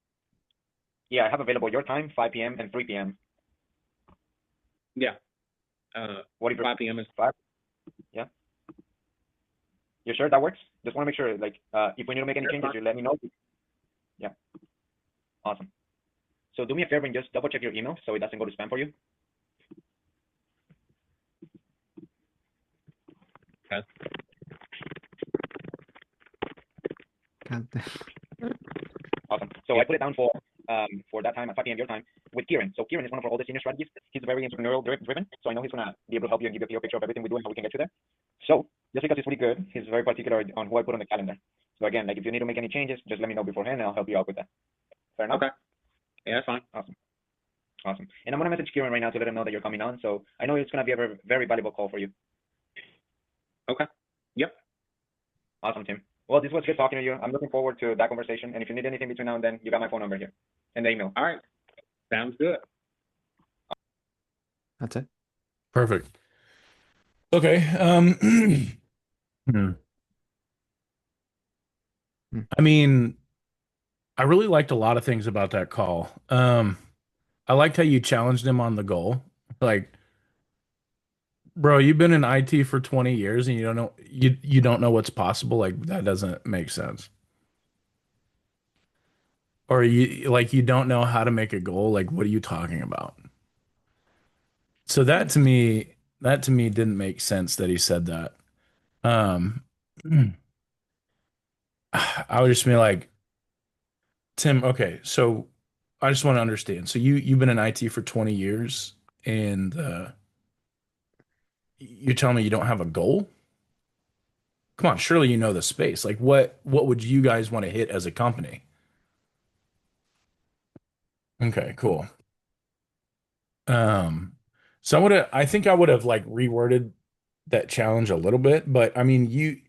Yeah, I have available your time, 5 p.m. and 3 p.m. Yeah. What if 5 p.m. is 5? Yeah. You sure that works? Just want to make sure, like, if we need to make any changes, you let me know. Yeah. Awesome. So do me a favor and just double check your email so it doesn't go to spam for you. Okay. Awesome. So I put it down for that time at 5 p.m. your time with Kieran. So Kieran is one of our oldest senior strategists. He's very entrepreneurial driven, so I know he's gonna be able to help you and give you a clear picture of everything we do and how we can get you there. So just because he's pretty good, he's very particular on who I put on the calendar. So again, like if you need to make any changes, just let me know beforehand and I'll help you out with that. Fair enough? Okay. Yeah, that's fine. Awesome. And I'm gonna message Kieran right now to let him know that you're coming on. So I know it's gonna be a very, very valuable call for you. Okay. Yep. Awesome, Tim. Well, this was good talking to you. I'm looking forward to that conversation. And if you need anything between now and then, you got my phone number here and the email. All right. Sounds good. That's it. Perfect. Okay. I mean, I really liked a lot of things about that call. I liked how you challenged him on the goal. Like, bro, you've been in IT for 20 years and you don't know what's possible. Like, that doesn't make sense. Or you don't know how to make a goal. Like, what are you talking about? So that to me didn't make sense that he said that. Um, I would just be like, Tim, okay, so I just want to understand. So you've been in IT for 20 years and you're telling me you don't have a goal? Come on, surely you know the space. Like what would you guys want to hit as a company? Okay, cool. So I think I would have like reworded that challenge a little bit, but I mean,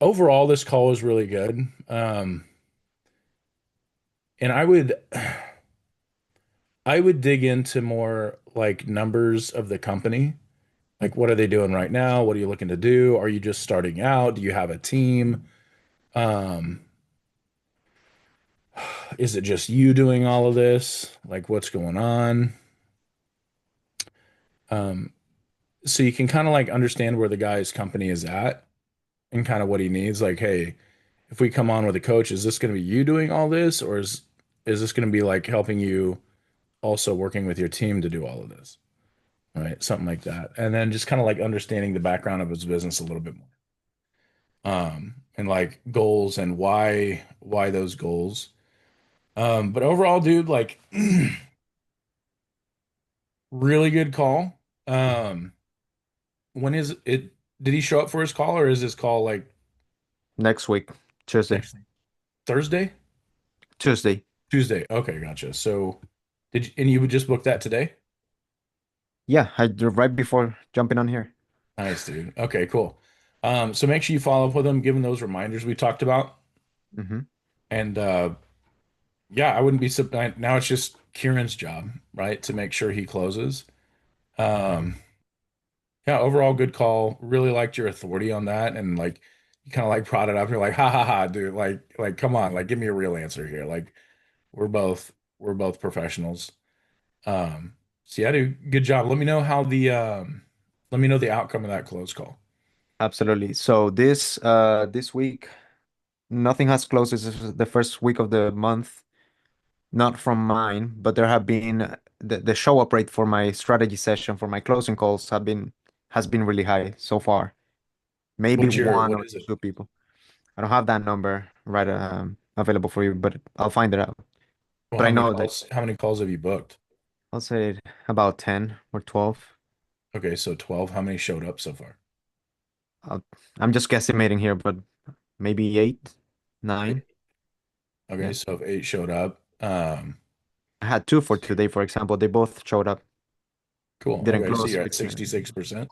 overall this call was really good. And I would dig into more like numbers of the company. Like, what are they doing right now? What are you looking to do? Are you just starting out? Do you have a team? Um, is it just you doing all of this? Like, what's going on? Um, so you can kind of like understand where the guy's company is at and kind of what he needs. Like, hey, if we come on with a coach, is this going to be you doing all this, or is this going to be like helping you also working with your team to do all of this? Right? Something like that. And then just kind of like understanding the background of his business a little bit more. And like goals and why those goals. But overall, dude, like really good call. When is it? Did he show up for his call, or is his call like Next week, Tuesday. next Thursday? Tuesday. Tuesday. Okay, gotcha. So and you would just book that today? Yeah, I right before jumping on here. Nice, dude. Okay, cool. So make sure you follow up with him, give him those reminders we talked about. Hmm. And yeah, I wouldn't be surprised. Now it's just Kieran's job, right? To make sure he closes. Um, yeah, overall good call. Really liked your authority on that. And like you kind of like brought it up. You're like, ha ha ha, dude. Like, come on, like give me a real answer here. Like we're both professionals. So yeah, dude, good job. Let me know the outcome of that close call. Absolutely. So this week, nothing has closed. This is the first week of the month, not from mine, but there have been the show up rate for my strategy session for my closing calls has been really high so far. Maybe one What or is it? two people. I don't have that number right available for you, but I'll find it out. Well, But I know that how many calls have you booked? I'll say about 10 or 12. Okay, so 12. How many showed up so far? I'll, I'm just guesstimating here, but maybe eight, nine. Okay, Yeah. so if 8 showed up, I had two for today, for example. They both showed up. cool. Didn't Okay, so close you're at because 66%,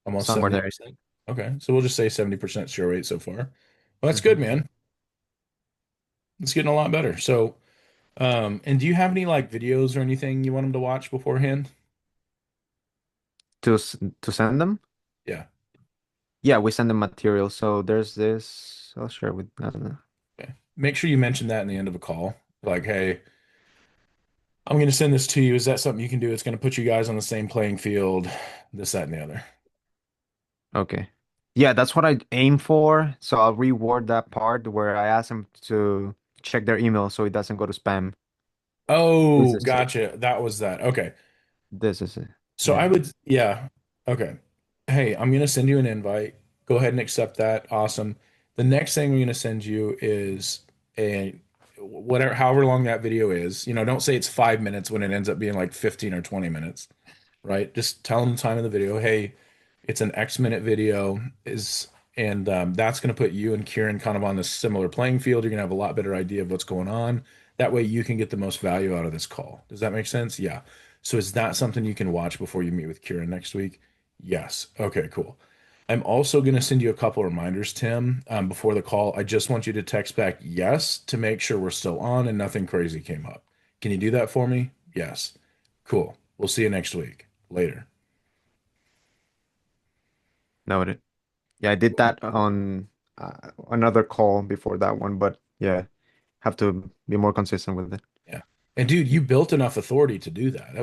almost somewhere there. 70%. Okay, so we'll just say 70% show rate so far. Well, that's Hmm. good, man. It's getting a lot better. So, and do you have any like videos or anything you want them to watch beforehand? To send them? Yeah. Yeah, we send them material. So there's this. I'll share with. I don't know. Okay. Make sure you mention that in the end of a call. Like, hey, I'm going to send this to you. Is that something you can do? It's going to put you guys on the same playing field, this, that, and the other. Okay. Yeah, that's what I aim for. So I'll reword that part where I ask them to check their email so it doesn't go to spam. This Oh, is it. gotcha. That was that. Okay. This is it. So Yeah. I would, yeah. Okay. Hey, I'm gonna send you an invite. Go ahead and accept that. Awesome. The next thing we're gonna send you is a whatever, however long that video is. You know, don't say it's 5 minutes when it ends up being like 15 or 20 minutes, right? Just tell them the time of the video. Hey, it's an X minute video is, and that's gonna put you and Kieran kind of on this similar playing field. You're gonna have a lot better idea of what's going on. That way you can get the most value out of this call. Does that make sense? Yeah. So is that something you can watch before you meet with Kieran next week? Yes. Okay, cool. I'm also going to send you a couple reminders, Tim, before the call. I just want you to text back yes to make sure we're still on and nothing crazy came up. Can you do that for me? Yes. Cool. We'll see you next week. Later. Noted. Yeah, I did that on another call before that one, but yeah, have to be more consistent with it. Yeah. And dude, you built enough authority to do that.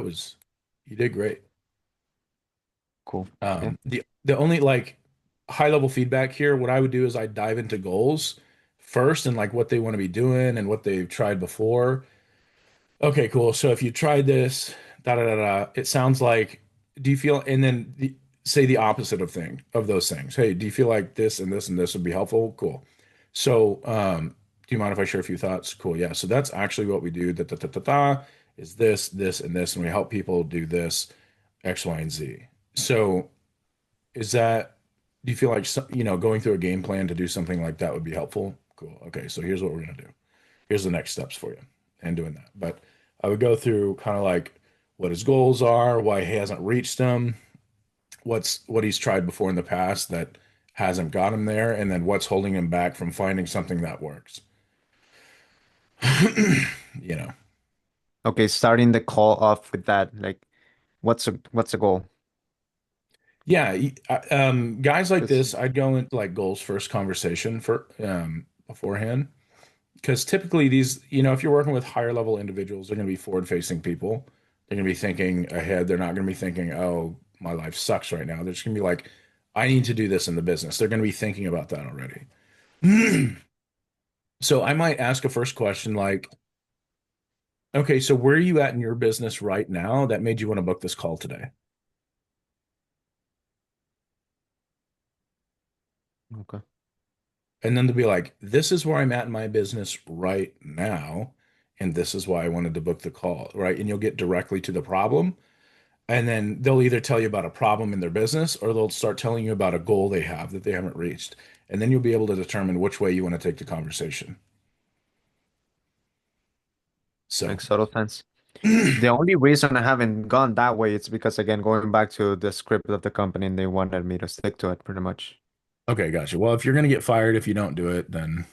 You did great. Cool. Yeah. The only like high level feedback here, what I would do is I dive into goals first and like what they want to be doing and what they've tried before. Okay, cool. So if you tried this, da da da da, it sounds like, do you feel, and then say the opposite of those things. Hey, do you feel like this and this and this would be helpful? Cool. So, do you mind if I share a few thoughts? Cool. Yeah. So that's actually what we do. Da, da, da, da, da, is this, and this, and we help people do this, X, Y, and Z. So is that, do you feel like, going through a game plan to do something like that would be helpful? Cool. Okay. So here's what we're going to do. Here's the next steps for you and doing that. But I would go through kind of like what his goals are, why he hasn't reached them, what he's tried before in the past that hasn't got him there, and then what's holding him back from finding something that works. You know, Okay, starting the call off with that, like, what's the goal? Yeah, guys like Because this, I'd go into like goals first conversation for beforehand. Because typically these, if you're working with higher level individuals, they're going to be forward facing people. They're going to be thinking ahead. They're not going to be thinking, oh, my life sucks right now. They're just going to be like, I need to do this in the business. They're going to be thinking about that already. So I might ask a first question like, okay, so where are you at in your business right now that made you want to book this call today? okay, And then to be like, this is where I'm at in my business right now. And this is why I wanted to book the call, right? And you'll get directly to the problem. And then they'll either tell you about a problem in their business or they'll start telling you about a goal they have that they haven't reached. And then you'll be able to determine which way you want to take the conversation. So, makes total sense. The only reason I haven't gone that way is because again, going back to the script of the company, and they wanted me to stick to it pretty much. okay, gotcha. Well, if you're going to get fired if you don't do it, then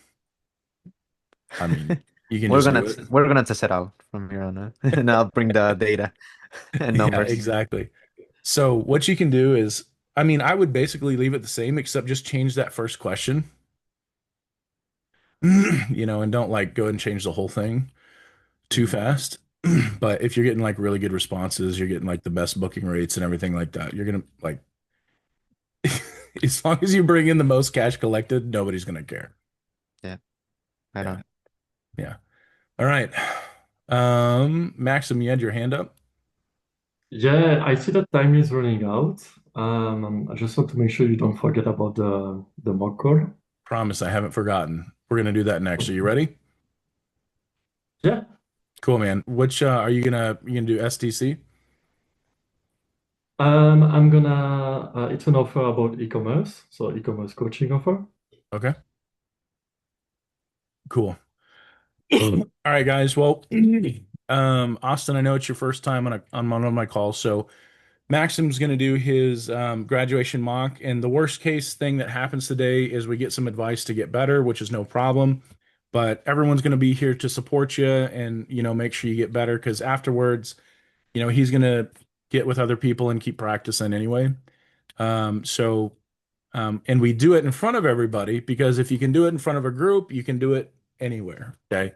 I mean, you can We're just gonna do it. we're gonna test it out from here on out, and I'll bring the data and Yeah, numbers. exactly. So, what you can do is, I mean, I would basically leave it the same, except just change that first question, and don't like go and change the whole thing too Mhm. fast. But if you're getting like really good responses, you're getting like the best booking rates and everything like that, you're gonna like as long as you bring in the most cash collected, nobody's gonna care. Yeah, right Yeah. on. Yeah. All right. Maxim, you had your hand up. Yeah, I see that time is running out. I just want to make sure you don't forget about the mock call. Promise I haven't forgotten. We're gonna do that next. Are you ready? Yeah. Cool, man. Which are you gonna do STC? I'm gonna. It's an offer about e-commerce, so e-commerce coaching offer. Okay. Cool. All right, guys. Well, Austin, I know it's your first time on one of my calls, so Maxim's going to do his graduation mock, and the worst case thing that happens today is we get some advice to get better, which is no problem. But everyone's going to be here to support you and make sure you get better because afterwards, he's going to get with other people and keep practicing anyway. So and we do it in front of everybody because if you can do it in front of a group, you can do it anywhere. Okay.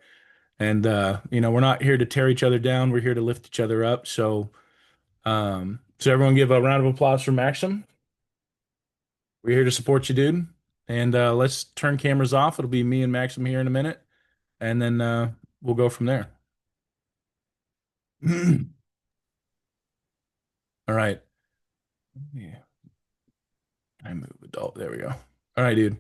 And we're not here to tear each other down. We're here to lift each other up. So everyone give a round of applause for Maxim. We're here to support you, dude. And let's turn cameras off. It'll be me and Maxim here in a minute, and then we'll go from there. All right. Yeah, I move adult. There we go. All right, dude.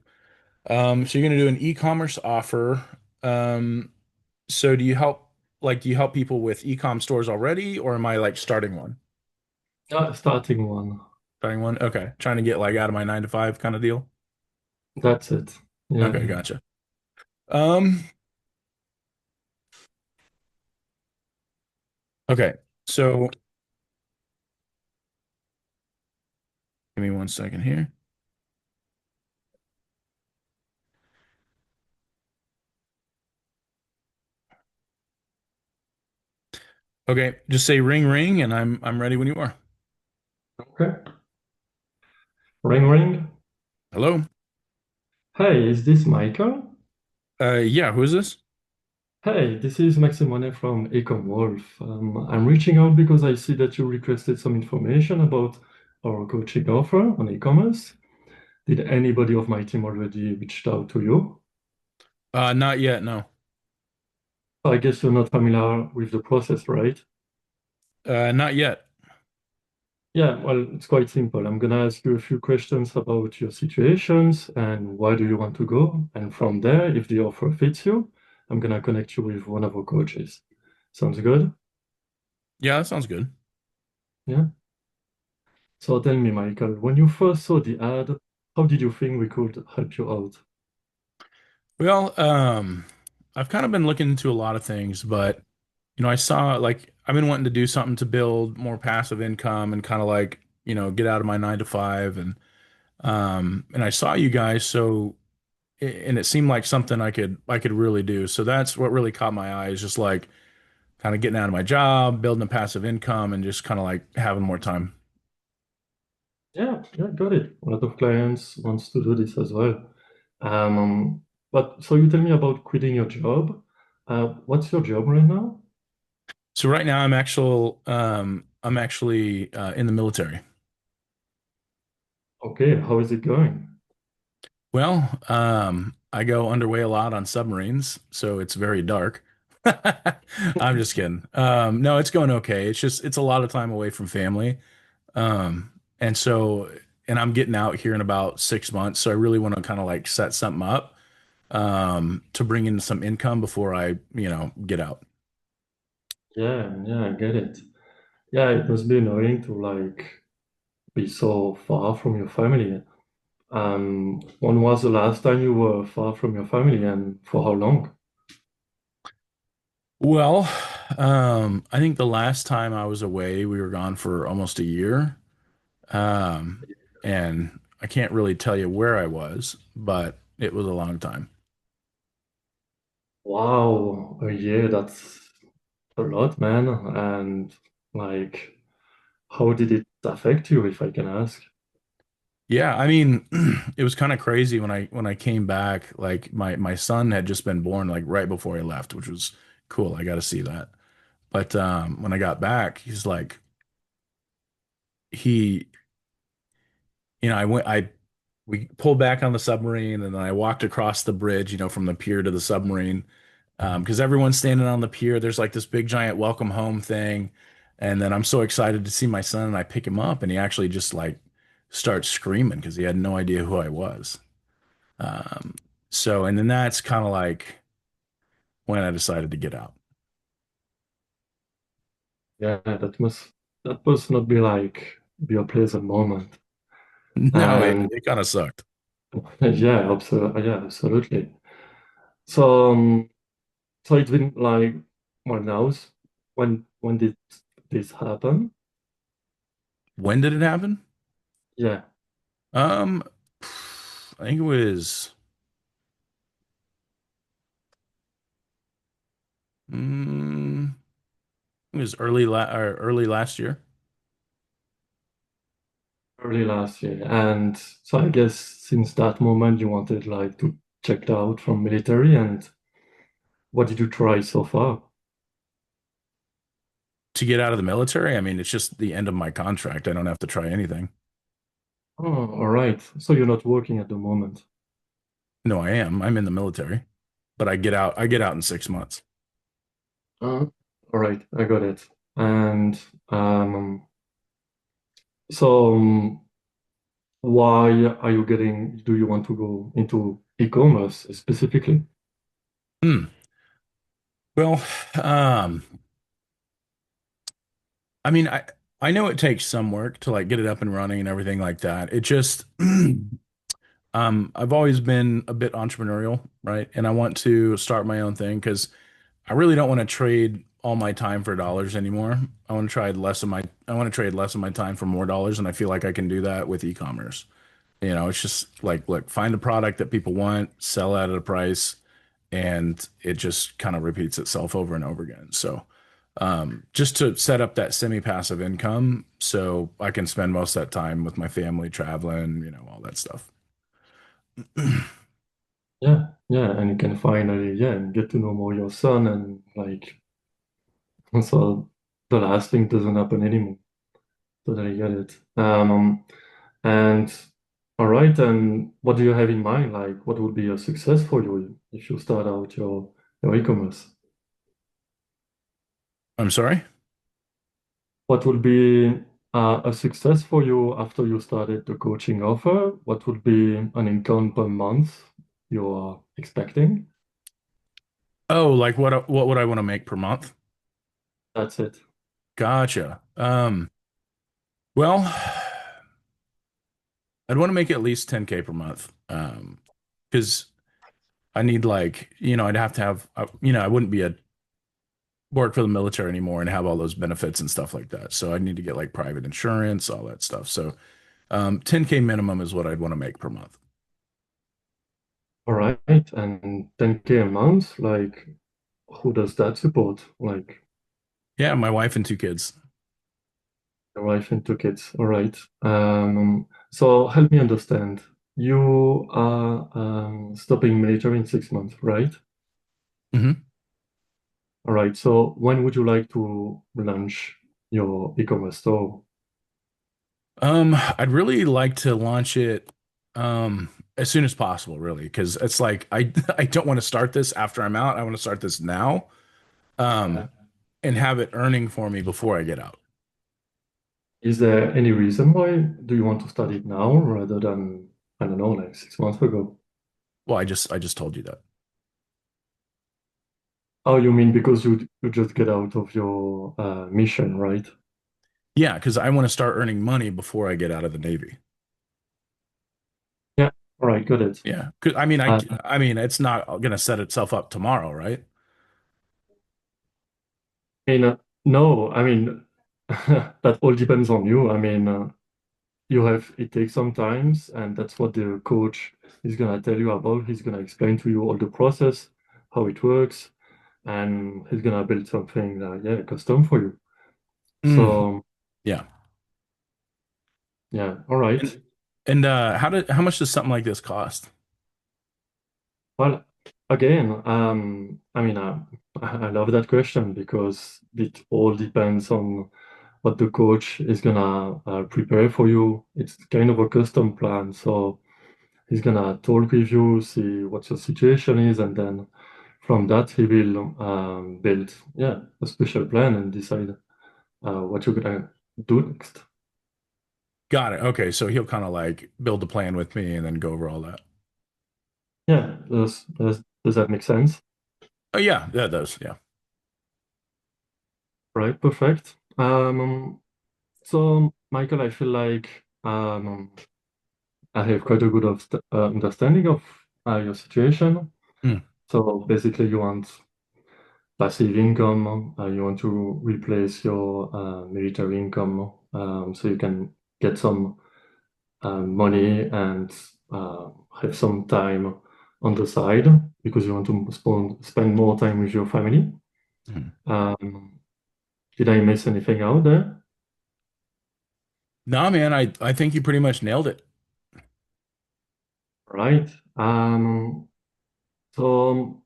So you're gonna do an e-commerce offer. So do you help people with e-com stores already, or am I like starting one? Starting one. Starting one? Okay. Trying to get like out of my 9 to 5 kind of deal. That's it. Yeah. Okay, gotcha. Um, okay. So give me 1 second here. Okay, just say ring ring and I'm ready when you are. Okay. Ring ring. Hello? Hey, is this Michael? Yeah, who is this? Hey, this is Maximone from Ecom Wolf. I'm reaching out because I see that you requested some information about our coaching offer on e-commerce. Did anybody of my team already reached out to you? Not yet, no. I guess you're not familiar with the process, right? Not yet. Yeah, well, it's quite simple. I'm gonna ask you a few questions about your situations and why do you want to go. And from there, if the offer fits you, I'm gonna connect you with one of our coaches. Sounds good? Yeah, that sounds good. Yeah. So tell me, Michael, when you first saw the ad, how did you think we could help you out? Well, I've kind of been looking into a lot of things, but I saw like I've been wanting to do something to build more passive income and kind of like, get out of my 9 to 5 and I saw you guys and it seemed like something I could really do. So that's what really caught my eye is just like kind of getting out of my job, building a passive income and just kind of like having more time. Yeah, yeah, got it. A lot of clients wants to do this as well. But so you tell me about quitting your job. What's your job right now? So right now I'm actually in the military. Okay, how is it going? Well, I go underway a lot on submarines, so it's very dark. I'm just kidding. No, it's going okay. It's a lot of time away from family. And so, and I'm getting out here in about 6 months, so I really want to kind of like set something up, to bring in some income before I, get out. Yeah, yeah, I get it. Yeah, it must be annoying to like be so far from your family. When was the last time you were far from your family and for how long? Well, I think the last time I was away, we were gone for almost a year. Um, and I can't really tell you where I was, but it was a long time. Wow, a year, that's a lot, man. And like, how did it affect you, if I can ask? Yeah, I mean, it was kind of crazy when I came back. Like my son had just been born like right before I left, which was cool. I got to see that. But when I got back, he's like he, I we pulled back on the submarine, and then I walked across the bridge, from the pier to the submarine, because everyone's standing on the pier. There's like this big giant welcome home thing, and then I'm so excited to see my son, and I pick him up, and he actually just like starts screaming because he had no idea who I was. Um, so, and then that's kind of like when I decided to get out. Yeah, that must not be like be a pleasant moment. No, it, And it kind of sucked. yeah, absolutely, yeah, absolutely. So, so it's been like what knows when did this happen? When did it happen? Yeah, Um, I think it was. Mm, it was early last year. early last year. And so I guess since that moment you wanted like to check out from military. And what did you try so far? To get out of the military, I mean, it's just the end of my contract. I don't have to try anything. Oh, all right. So you're not working at the moment. No, I am. I'm in the military, but I get out. I get out in 6 months. All right, I got it. And so why are you getting, do you want to go into e-commerce specifically? Hmm. Well, um, I mean, I know it takes some work to like get it up and running and everything like that. It just, I've always been a bit entrepreneurial, right? And I want to start my own thing because I really don't want to trade all my time for dollars anymore. I want to trade less of my time for more dollars, and I feel like I can do that with e-commerce. It's just like, look, find a product that people want, sell at a price, and it just kind of repeats itself over and over again. So, just to set up that semi-passive income so I can spend most of that time with my family traveling, all that stuff. Yeah, yeah, and you can finally, yeah, and get to know more your son and like, so the last thing doesn't happen anymore. Totally get it. And all right, and what do you have in mind? Like, what would be a success for you if you start out your e-commerce? I'm sorry? What would be a success for you after you started the coaching offer? What would be an income per month you are expecting? Oh, like what would I want to make per month? That's it. Gotcha. Well, I'd want to make at least 10K per month. Because I need like, I'd have to have, I wouldn't be a work for the military anymore and have all those benefits and stuff like that. So I need to get like private insurance, all that stuff. So 10K minimum is what I'd want to make per month. All right, and 10K a month, like, who does that support? Like, Yeah, my wife and two kids. your wife and two kids. All right. So help me understand. You are stopping military in 6 months, right? Hmm. All right. So when would you like to launch your e-commerce store? I'd really like to launch it as soon as possible, really, because it's like I don't want to start this after I'm out. I want to start this now, Yeah. and have it earning for me before I get out. Is there any reason why do you want to start it now rather than, I don't know, like 6 months ago? Well, I just told you that. Oh, you mean because you just get out of your mission, right? Yeah, because I want to start earning money before I get out of the Navy. Yeah. All right. Got it. Yeah, 'cause I mean, Uh, I mean, it's not gonna set itself up tomorrow, right? no, I mean, that all depends on you. I mean, it takes some times, and that's what the coach is gonna tell you about. He's gonna explain to you all the process, how it works, and he's gonna build something yeah, custom for you. Mm, So yeah. yeah, all right. And how much does something like this cost? Well, again, I mean, I love that question because it all depends on what the coach is gonna prepare for you. It's kind of a custom plan, so he's gonna talk with you, see what your situation is, and then from that he will build, yeah, a special plan and decide what you're gonna do next. Got it. Okay, so he'll kind of like build a plan with me and then go over all that. Yeah, does that make sense? Oh yeah, that does. Yeah. Right, perfect. So Michael, I feel like I have quite a good understanding of your situation. Mm, So basically, you want passive income, you want to replace your military income, so you can get some money and have some time on the side because you want to spend more time with your family. mm. Um, did I miss anything out there? No, man, I think you pretty much nailed it. Right. So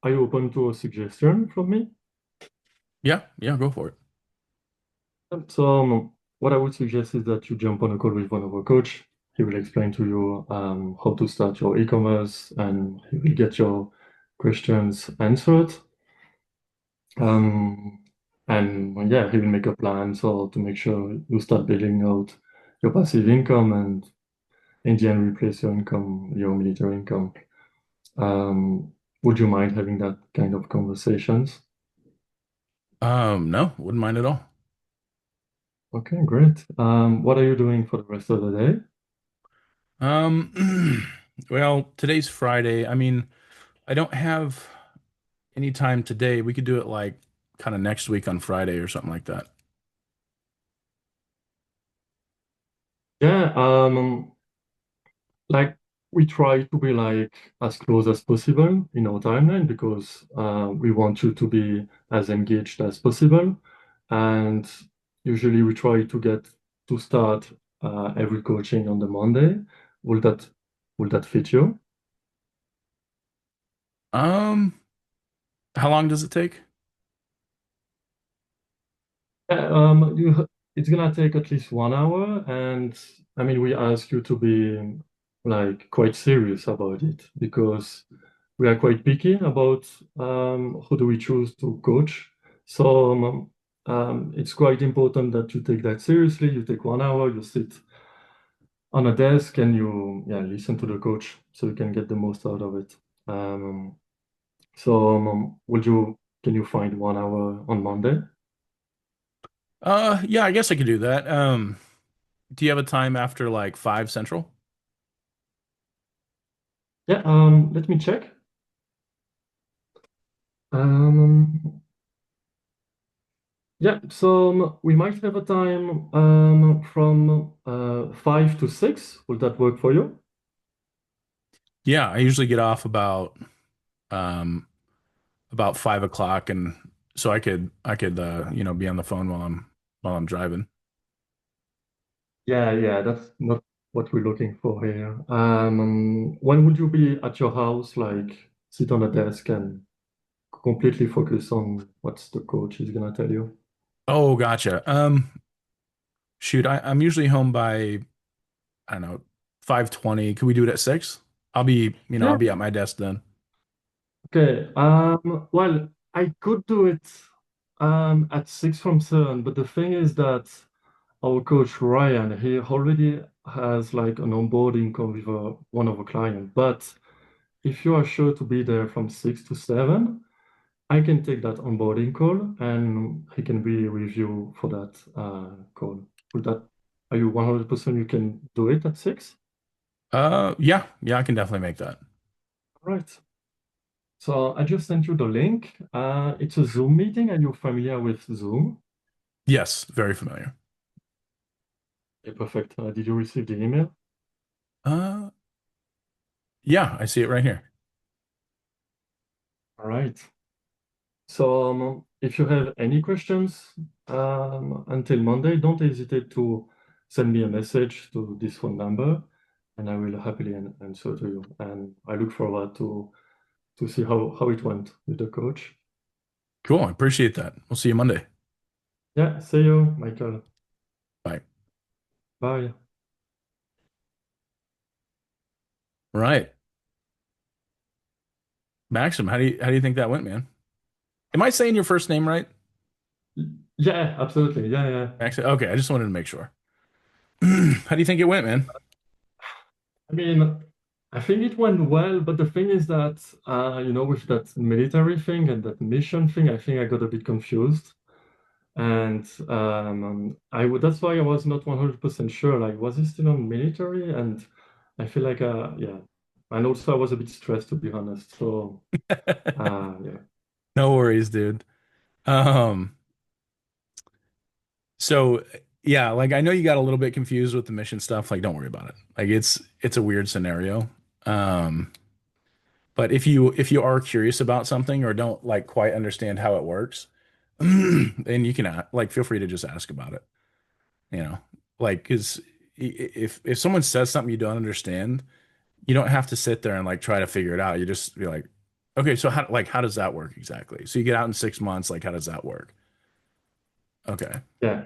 are you open to a suggestion from me? Yeah, yeah, go for it. So what I would suggest is that you jump on a call with one of our coach. He will explain to you how to start your e-commerce and he will get your questions answered. Um, and yeah, he will make a plan so to make sure you start building out your passive income and in the end replace your income, your military income. Would you mind having that kind of conversations? No, wouldn't mind at all. Okay, great. What are you doing for the rest of the day? Well, today's Friday. I mean, I don't have any time today. We could do it like kind of next week on Friday or something like that. Yeah, like we try to be like as close as possible in our timeline because we want you to be as engaged as possible. And usually we try to get to start every coaching on the Monday. Will that will that fit you? Um, how long does it take? It's gonna take at least 1 hour, and I mean we ask you to be like quite serious about it because we are quite picky about who do we choose to coach. So it's quite important that you take that seriously. You take 1 hour, you sit on a desk, and you yeah listen to the coach so you can get the most out of it. Um, so would you can you find 1 hour on Monday? Yeah, I guess I could do that. Do you have a time after like 5 Central? Yeah, let me check. Um, yeah, so we might have a time from 5 to 6. Will that work for you? Yeah, I usually get off um about 5 o'clock, and so I could be on the phone while I'm driving. Yeah, that's not what we're looking for here. When would you be at your house, like sit on a desk and completely focus on what the coach is gonna tell you? Oh, gotcha. Shoot, I'm usually home by, I don't know, 5:20. Could we do it at 6? I'll Yeah. be at my desk then. Okay. Well, I could do it at 6 from 7, but the thing is that our coach Ryan, he already has like an onboarding call with one of our clients. But if you are sure to be there from 6 to 7, I can take that onboarding call and he can be with you for that call. Would that, are you 100% you can do it at 6? Yeah, I can definitely make that. All right. So I just sent you the link. It's a Zoom meeting. Are you familiar with Zoom? Yes, very familiar. Okay, perfect. Did you receive the email? Uh, yeah, I see it right here. All right. So if you have any questions until Monday, don't hesitate to send me a message to this phone number, and I will happily answer to you. And I look forward to see how it went with the coach. Cool. I appreciate that. We'll see you Monday. Yeah, see you, Michael. Bye. Bye. Right. Maxim, how do you think that went, man? Am I saying your first name right? Yeah, absolutely. Yeah. Maxim. Okay, I just wanted to make sure. How do you think it went, man? I mean, I think it went well, but the thing is that, with that military thing and that mission thing, I think I got a bit confused. And that's why I was not 100% sure. Like, was he still on military? And I feel like, yeah. And also, I was a bit stressed, to be honest. So, yeah. No worries, dude. Um, so yeah, like I know you got a little bit confused with the mission stuff. Like, don't worry about it. Like it's a weird scenario. Um, but if you are curious about something or don't like quite understand how it works, then you can like feel free to just ask about it. You know, like because if someone says something you don't understand, you don't have to sit there and like try to figure it out. You just be like, okay, so how does that work exactly? So you get out in 6 months, like how does that work? Okay. Yeah.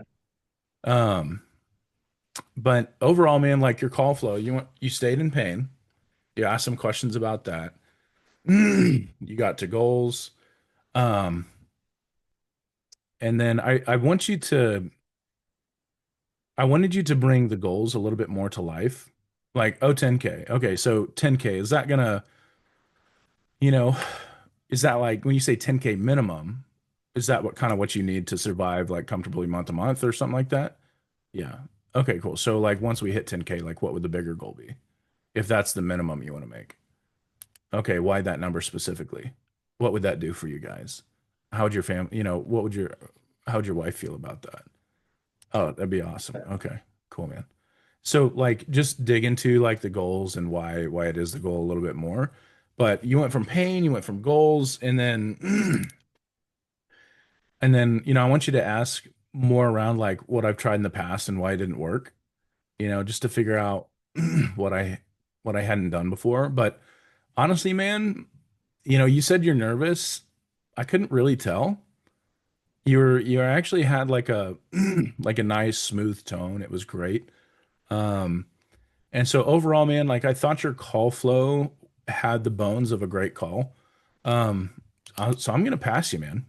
Um, but overall, man, like your call flow, you stayed in pain. You asked some questions about that. You got to goals. Um, and then I wanted you to bring the goals a little bit more to life. Like, oh, 10K. Okay, so 10K, is that gonna, you know, is that like when you say 10K minimum, is that what you need to survive like comfortably month to month or something like that? Yeah. Okay, cool. So like once we hit 10K, like what would the bigger goal be? If that's the minimum you want to make. Okay, why that number specifically? What would that do for you guys? How would your family, how would your wife feel about that? Oh, that'd be awesome. Okay, cool, man. So like just dig into like the goals and why it is the goal a little bit more. But you went from pain, you went from goals, and then and then, I want you to ask more around like what I've tried in the past and why it didn't work, just to figure out what I hadn't done before. But honestly, man, you said you're nervous. I couldn't really tell. You actually had like a like a nice smooth tone. It was great. Um, and so overall, man, like I thought your call flow had the bones of a great call. Um, so I'm gonna pass you, man.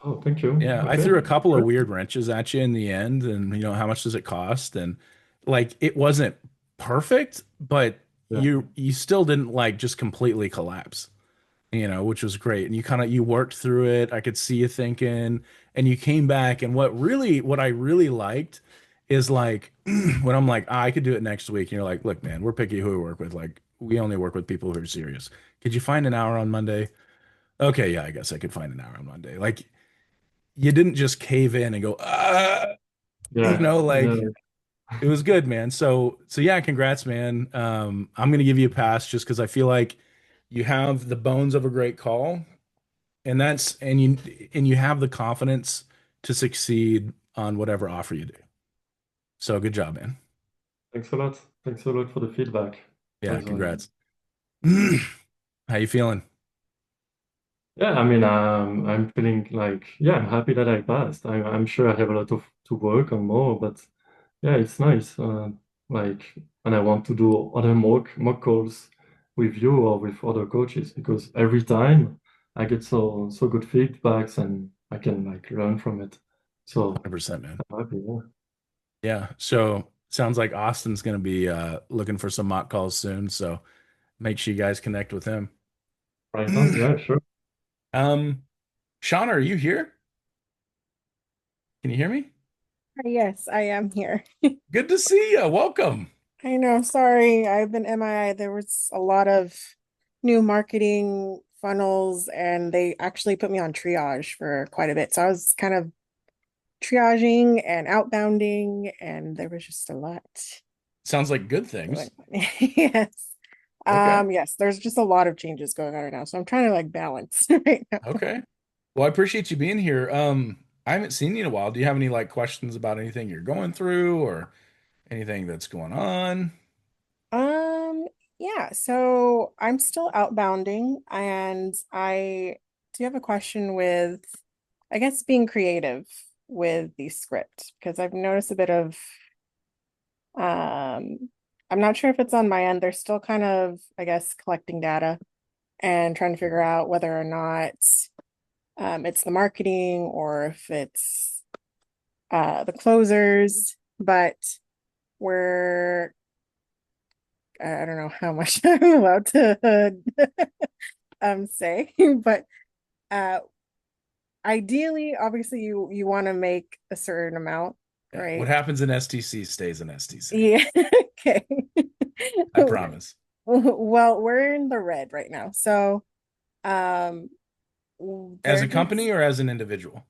Oh, thank you. Yeah, I Okay. threw a couple of Great. weird wrenches at you in the end, and how much does it cost? And like it wasn't perfect, but Yeah. you still didn't like just completely collapse, which was great. And you worked through it. I could see you thinking, and you came back. And what I really liked is like when I'm like, I could do it next week, and you're like, look, man, we're picky who we work with. Like we only work with people who are serious. Could you find an hour on Monday? Okay, yeah, I guess I could find an hour on Monday. Like you didn't just cave in and go, Yeah. like Yeah. it was good, man. So yeah, congrats, man. I'm gonna give you a pass just because I feel like you have the bones of a great call, and you have the confidence to succeed on whatever offer you do. So good job, man. Thanks a lot. Thanks a lot for the feedback. Yeah, As well. congrats. How you feeling? Yeah, I mean, I'm feeling like, yeah, I'm happy that I passed. I'm sure I have a lot of to work on more, but yeah, it's nice. Like, and I want to do other mock calls with you or with other coaches because every time I get so good feedbacks and I can like learn from it. So 100%, man. I'm happy, yeah. Yeah. So sounds like Austin's going to be looking for some mock calls soon. So make sure you guys connect with him. Right on, yeah, sure. Shauna, are you here? Can you hear me? Yes, I am here. Good to see you. Welcome. I know, sorry, I've been MIA. There was a lot of new marketing funnels, and they actually put me on triage for quite a bit. So I was kind of triaging and outbounding, and there was just a lot Sounds like good going things. on. Yes. Okay. Yes, there's just a lot of changes going on right now. So I'm trying to like balance right now. Okay. Well, I appreciate you being here. I haven't seen you in a while. Do you have any like questions about anything you're going through or anything that's going on? Um, yeah, so I'm still outbounding, and I do have a question with, I guess, being creative with the script because I've noticed a bit of, um, I'm not sure if it's on my end. They're still kind of, I guess, collecting data and trying to figure out whether or not it's the marketing or if it's the closers, but we're I don't know how much I'm allowed to say, but uh ideally, obviously you want to make a certain amount, Yeah. What right? happens in STC stays in STC. Yeah, okay. I promise. Well, we're in the red right now. So um As there a gets company or as an individual?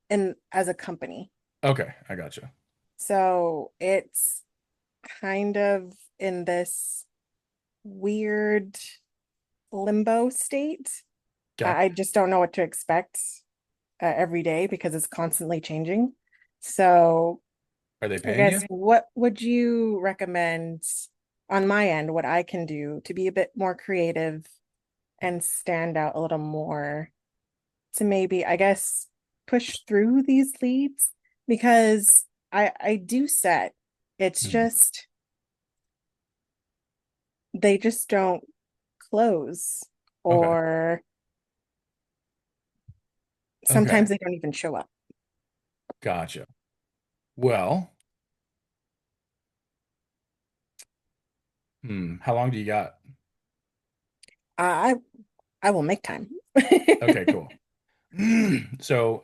in as a company. Okay, I got you. So it's kind of in this weird limbo state. Okay. I just don't know what to expect every day because it's constantly changing. So Are they I paying you? guess what would you recommend on my end, what I can do to be a bit more creative and stand out a little more to maybe, I guess, push through these leads? Because I do set. It's Hmm. just they just don't close Okay. or Okay. sometimes they don't even show up. Gotcha. Well, how long do you got? I I will make time. Okay, cool. So,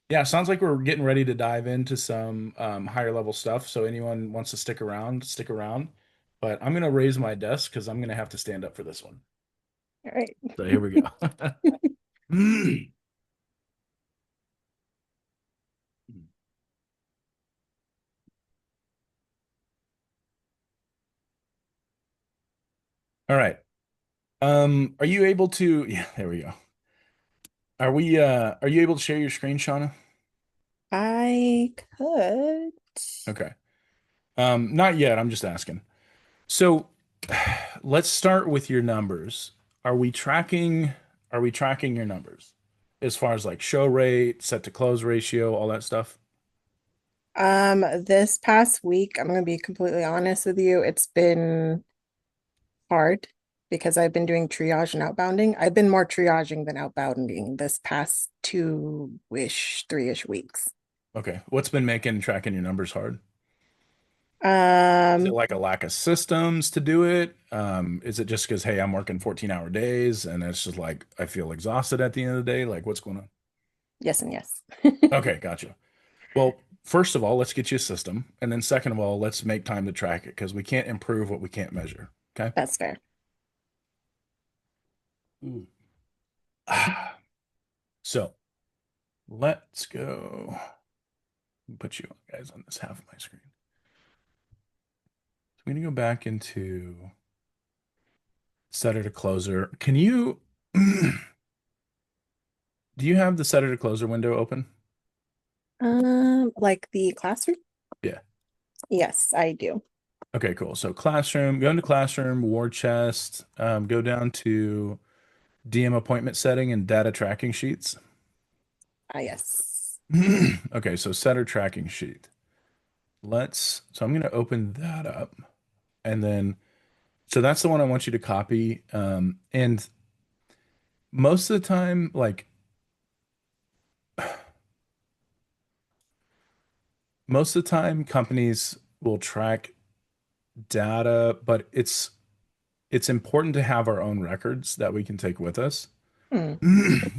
yeah, sounds like we're getting ready to dive into some higher level stuff. So anyone wants to stick around, stick around. But I'm gonna raise my desk because I'm gonna have to stand up for this one. All right. So here we go. All right. Are you able to, yeah, there we go. Are you able to share your screen, Shauna? I could. Okay. Not yet. I'm just asking. So let's start with your numbers. Are we tracking, are we tracking your numbers as far as like show rate, set to close ratio, all that stuff? This past week, I'm gonna be completely honest with you, it's been hard because I've been doing triage and outbounding. I've been more triaging than outbounding this past 2-ish, 3-ish weeks. Okay. What's been making tracking your numbers hard? Is it Um, like a lack of systems to do it? Is it just because, hey, I'm working 14-hour days and it's just like I feel exhausted at the end of the day? Like, what's going on? yes and yes. Okay, gotcha. Well, first of all, let's get you a system. And then second of all, let's make time to track it because we can't improve what we can't measure. Okay. That's fair. Ooh. So let's go. Put you guys on this half of my screen. So I'm going to go back into setter to closer. Can you, do you have the setter to closer window open? Like the classroom? Yeah. Yes, I do. Okay, cool. So classroom, go into classroom, war chest, go down to DM appointment setting and data tracking sheets. Yes. Okay, so setter tracking sheet. So I'm going to open that up. And then, so that's the one I want you to copy. And most of the time, like most of the time, companies will track data, but it's important to have our own records that we can take with us. Hmm.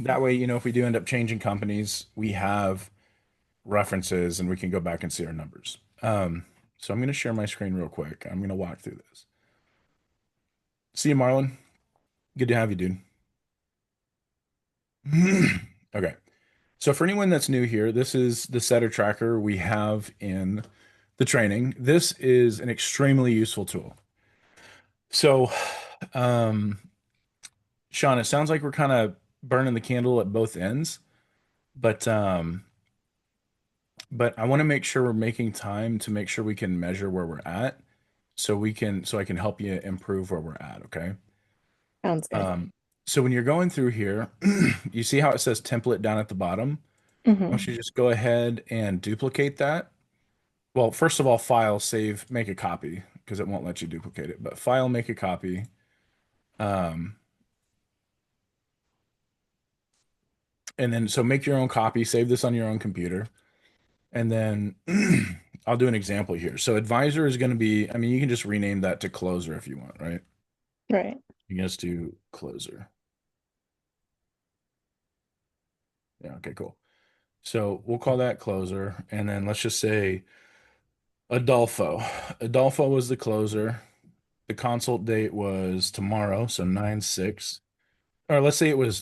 That way, if we do end up changing companies, we have references and we can go back and see our numbers. So I'm going to share my screen real quick. I'm going to walk through this. See you, Marlon. Good to have you, dude. Okay. So for anyone that's new here, this is the setter tracker we have in the training. This is an extremely useful tool. So, um, Sean, it sounds like we're kind of burning the candle at both ends, but I want to make sure we're making time to make sure we can measure where we're at, so I can help you improve where we're at. Okay. Sounds good. So when you're going through here, you see how it says template down at the bottom? Why Hmm. don't you just go ahead and duplicate that? Well, first of all, file, save, make a copy because it won't let you duplicate it. But file, make a copy. Um, and then so make your own copy, save this on your own computer. And then I'll do an example here. So advisor is going to be, I mean, you can just rename that to closer if you want, right? Right. You can just do closer. Yeah, okay, cool. So we'll call that closer. And then let's just say Adolfo. Adolfo was the closer. The consult date was tomorrow, so 9/6. Or let's say it was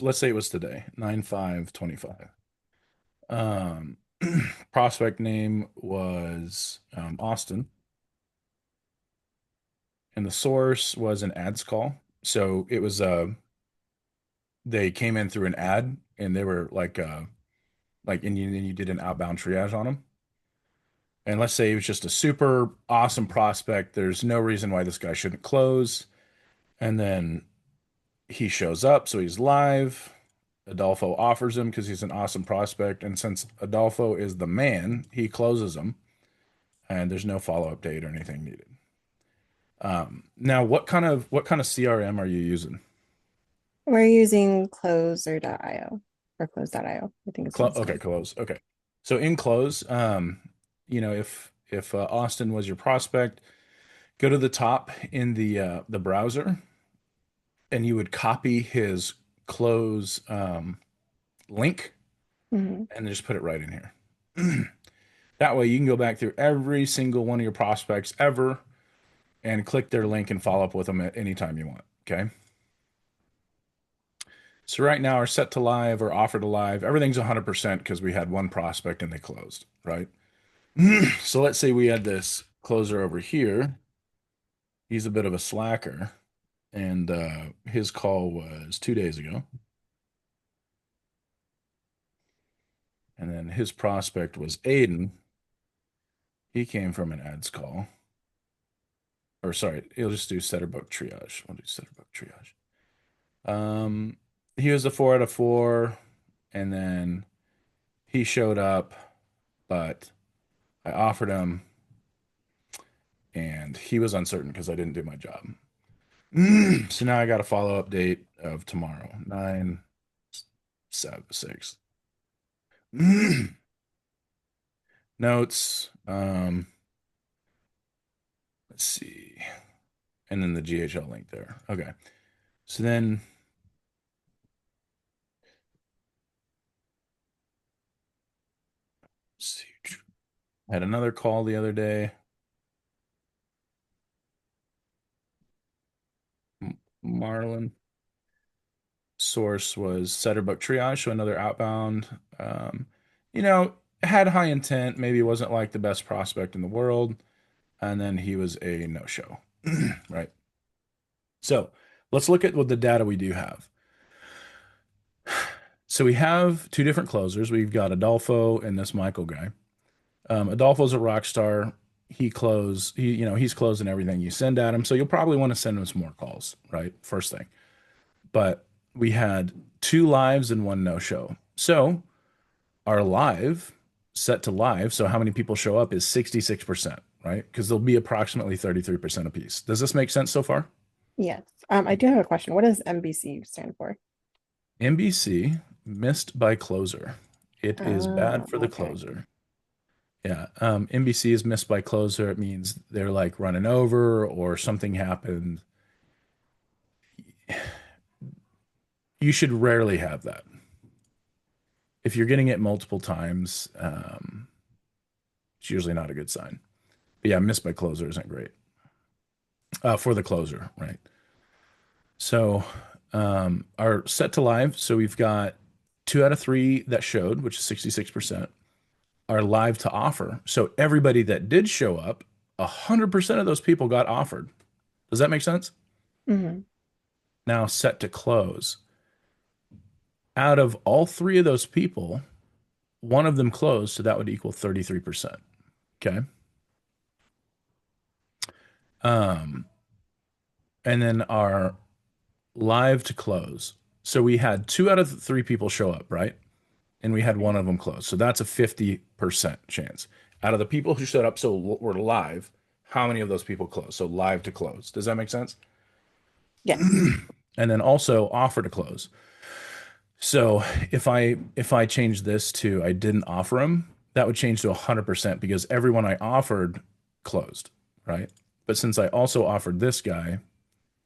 today, 9/5/25. Um prospect name was Austin, and the source was an ads call. So it was they came in through an ad and they were like and you did an outbound triage on them. And let's say it was just a super awesome prospect. There's no reason why this guy shouldn't close. And then he shows up, so he's live. Adolfo offers him because he's an awesome prospect. And since Adolfo is the man, he closes him, and there's no follow-up date or anything needed. Now, what kind of CRM are you using? We're using closer.io or close.io. I think it's what it's Okay, called. close. Okay, so in close, if Austin was your prospect, go to the top in the browser, and you would copy his close link Hmm. and just put it right in here. That way you can go back through every single one of your prospects ever and click their link and follow up with them at any time you want. Okay. So right now our set to live or offer to live, everything's 100% because we had one prospect and they closed, right? So let's say we had this closer over here. He's a bit of a slacker, and his call was 2 days ago. And then his prospect was Aiden. He came from an ads call. Or sorry, he'll just do setter book triage. We'll do setter book triage. Um, he was a 4 out of 4, and then he showed up, but I offered him, and he was uncertain because I didn't do my job. So now I got a follow-up date of tomorrow, 9/7/6. Notes. Let's see, and then the GHL link there. Okay, so then let's see. I had another call the other day. Marlon. Source was Setterbuck Triage, so another outbound. Had high intent, maybe wasn't like the best prospect in the world, and then he was a no-show. Right. So let's look at what the data we do have. So we have two different closers. We've got Adolfo and this Michael guy. Adolfo's a rock star. he's closing everything you send at him. So you'll probably want to send him some more calls, right? First thing. But we had 2 lives and 1 no-show. So our live set to live, so how many people show up is 66%, right? Because there'll be approximately 33% apiece. Does this make sense so far? Yes. I do have a question. What does MBC stand for? MBC, missed by closer. It is bad for the Okay. closer. Yeah. MBC is missed by closer. It means they're like running over or something happened. You should rarely have that. If you're getting it multiple times, it's usually not a good sign. But yeah, missed by closer isn't great. For the closer, right? So our set to live, so we've got 2 out of 3 that showed, which is 66%. Our live to offer. So everybody that did show up, 100% of those people got offered. Does that make sense? Hmm. Now set to close. Out of all 3 of those people, one of them closed, so that would equal 33%. Okay. And then our live to close. So we had 2 out of 3 people show up, right? And we had one of them close. So that's a 50% chance. Out of the people who showed up, so we're live, how many of those people close? So live to close. Does that make sense? Yes. And then also offer to close. So if I change this to I didn't offer them, that would change to 100% because everyone I offered closed, right? But since I also offered this guy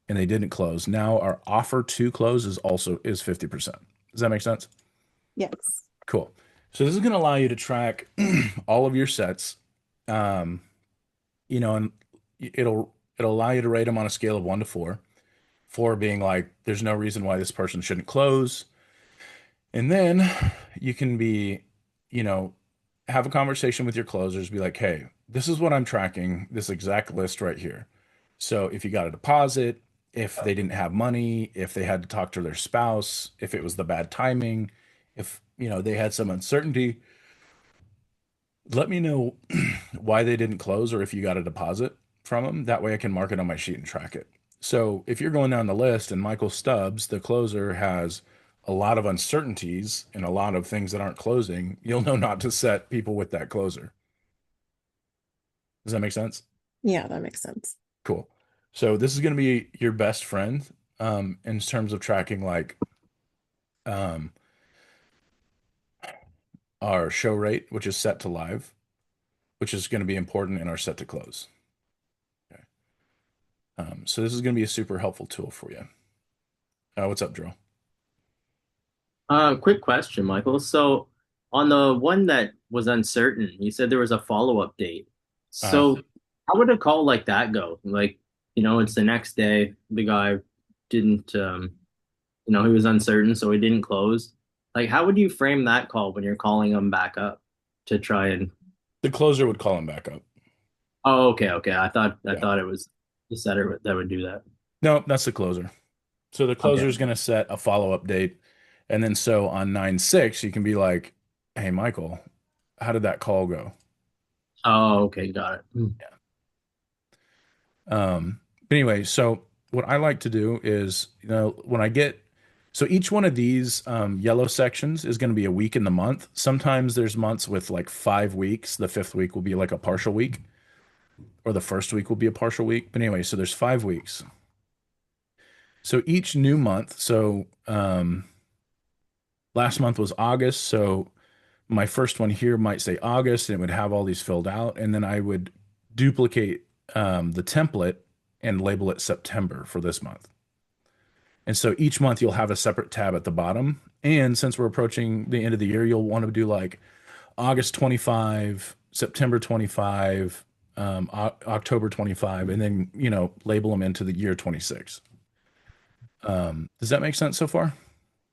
and they didn't close, now our offer to close is 50%. Does that make sense? Yes. Cool. So this is going to allow you to track all of your sets, and it'll allow you to rate them on a scale of 1 to 4. 4 being like, there's no reason why this person shouldn't close. And then you can have a conversation with your closers, be like, hey, this is what I'm tracking, this exact list right here. So if you got a deposit, if they didn't have money, if they had to talk to their spouse, if it was the bad timing, if they had some uncertainty, let me know why they didn't close or if you got a deposit from them. That way I can mark it on my sheet and track it. So if you're going down the list and Michael Stubbs, the closer, has a lot of uncertainties and a lot of things that aren't closing, you'll know not to set people with that closer. Does that make sense? Yeah, that makes sense. Cool. So this is going to be your best friend in terms of tracking um, our show rate, which is set to live, which is going to be important in our set to close. Okay. So this is going to be a super helpful tool for you. What's up, Drew? Quick question, Michael. So on the one that was uncertain, you said there was a follow-up date. So how would a call like that go? Like, it's the next day, the guy didn't, he was uncertain, so he didn't close. Like, how would you frame that call when you're calling him back up to try and? The closer would call him back up. Oh, okay. I thought it was the setter that would do that. No, that's the closer. So the closer is going to set a follow-up date. And then so on 9/6, you can be like, hey, Michael, how did that call go? Oh, okay. Got it. Yeah. But anyway, so what I like to do is, so each one of these yellow sections is going to be a week in the month. Sometimes there's months with like 5 weeks. The 5th week will be like a partial week, or the first week will be a partial week. But anyway, so there's 5 weeks. So each new month, last month was August, so my first one here might say August and it would have all these filled out. And then I would duplicate the template and label it September for this month. And so each month you'll have a separate tab at the bottom. And since we're approaching the end of the year, you'll want to do like August 25, September 25, October 25, and then, label them into the year 26. Does that make sense so far?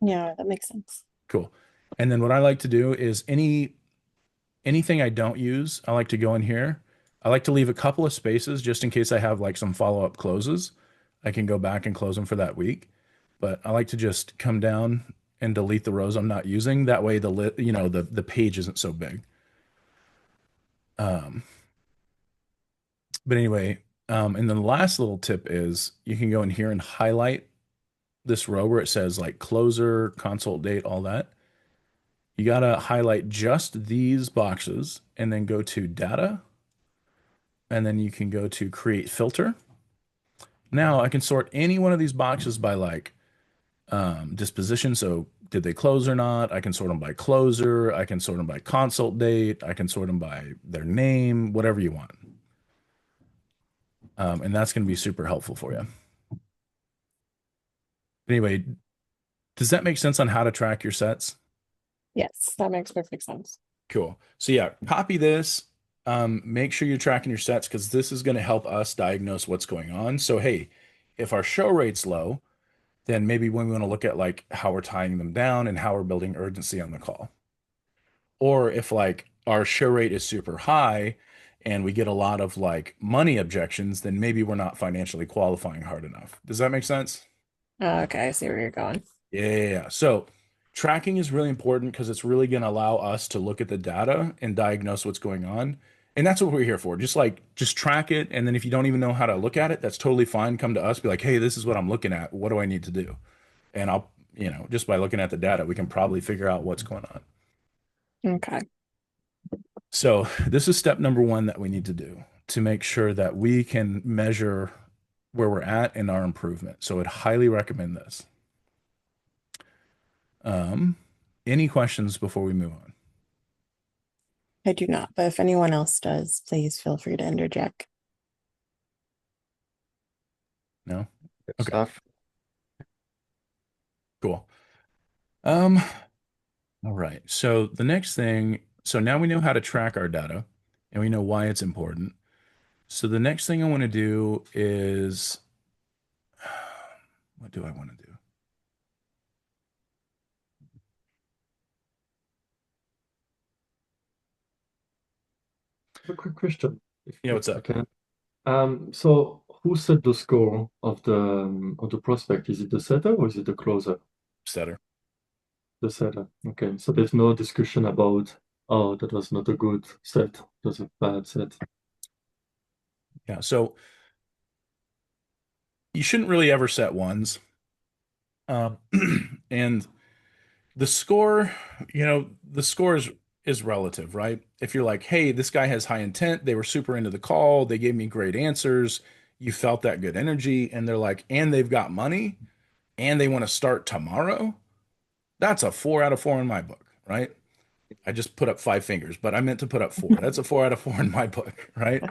Yeah, that makes sense. Cool. And then what I like to do is anything I don't use, I like to go in here. I like to leave a couple of spaces just in case I have like some follow-up closes. I can go back and close them for that week. But I like to just come down and delete the rows I'm not using. That way the page isn't so big. But anyway, and then the last little tip is you can go in here and highlight this row where it says like closer, consult date, all that. You gotta highlight just these boxes and then go to data, and then you can go to create filter. Now I can sort any one of these boxes by like disposition. So did they close or not? I can sort them by closer. I can sort them by consult date. I can sort them by their name, whatever you want. And that's going to be super helpful for you. Anyway, does that make sense on how to track your sets? Yes, that makes perfect sense. Cool. So yeah, copy this. Make sure you're tracking your sets because this is going to help us diagnose what's going on. So hey, if our show rate's low, then maybe when we want to look at like how we're tying them down and how we're building urgency on the call. Or if like our show rate is super high and we get a lot of like money objections, then maybe we're not financially qualifying hard enough. Does that make sense? Okay, I see where you're going. Yeah. So tracking is really important because it's really going to allow us to look at the data and diagnose what's going on. And that's what we're here for. Just track it. And then if you don't even know how to look at it, that's totally fine. Come to us, be like, hey, this is what I'm looking at. What do I need to do? And just by looking at the data, we can probably figure out what's going on. Okay. So this is step number one that we need to do to make sure that we can measure where we're at in our improvement. So I'd highly recommend this. Any questions before we move on? I do not, but if anyone else does, please feel free to interject. No? Good Okay. stuff. Cool. All right. So the next thing, so now we know how to track our data and we know why it's important. So the next thing I want to do is, what do I want to do? A quick question. Yeah, what's I up? can. So who set the score of the prospect? Is it the setter or is it the closer? Setter. The setter. Okay. So there's no discussion about, oh, that was not a good set. That was a bad set. Yeah. So you shouldn't really ever set ones. Um, and the score, the score is relative, right? If you're like, hey, this guy has high intent, they were super into the call, they gave me great answers, you felt that good energy, and they're like, and they've got money, and they want to start tomorrow, that's a 4 out of 4 in my book, right? I just put up 5 fingers, but I meant to put up 4. That's a 4 out of 4 in my book, right?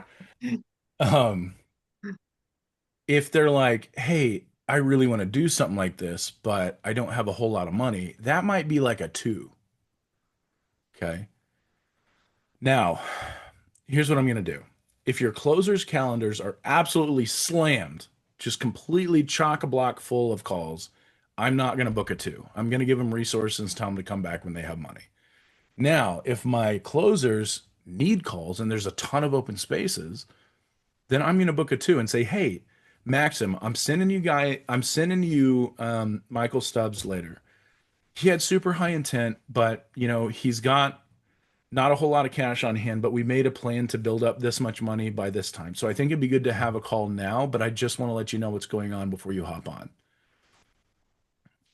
Um, if they're like, hey, I really want to do something like this, but I don't have a whole lot of money, that might be like a 2. Okay. Now, here's what I'm going to do. If your closers' calendars are absolutely slammed, just completely chock-a-block full of calls, I'm not going to book a 2. I'm going to give them resources, tell them to come back when they have money. Now, if my closers need calls and there's a ton of open spaces, then I'm going to book a 2 and say, hey, Maxim, I'm sending you Michael Stubbs later. He had super high intent, but he's got not a whole lot of cash on hand, but we made a plan to build up this much money by this time. So I think it'd be good to have a call now, but I just want to let you know what's going on before you hop on.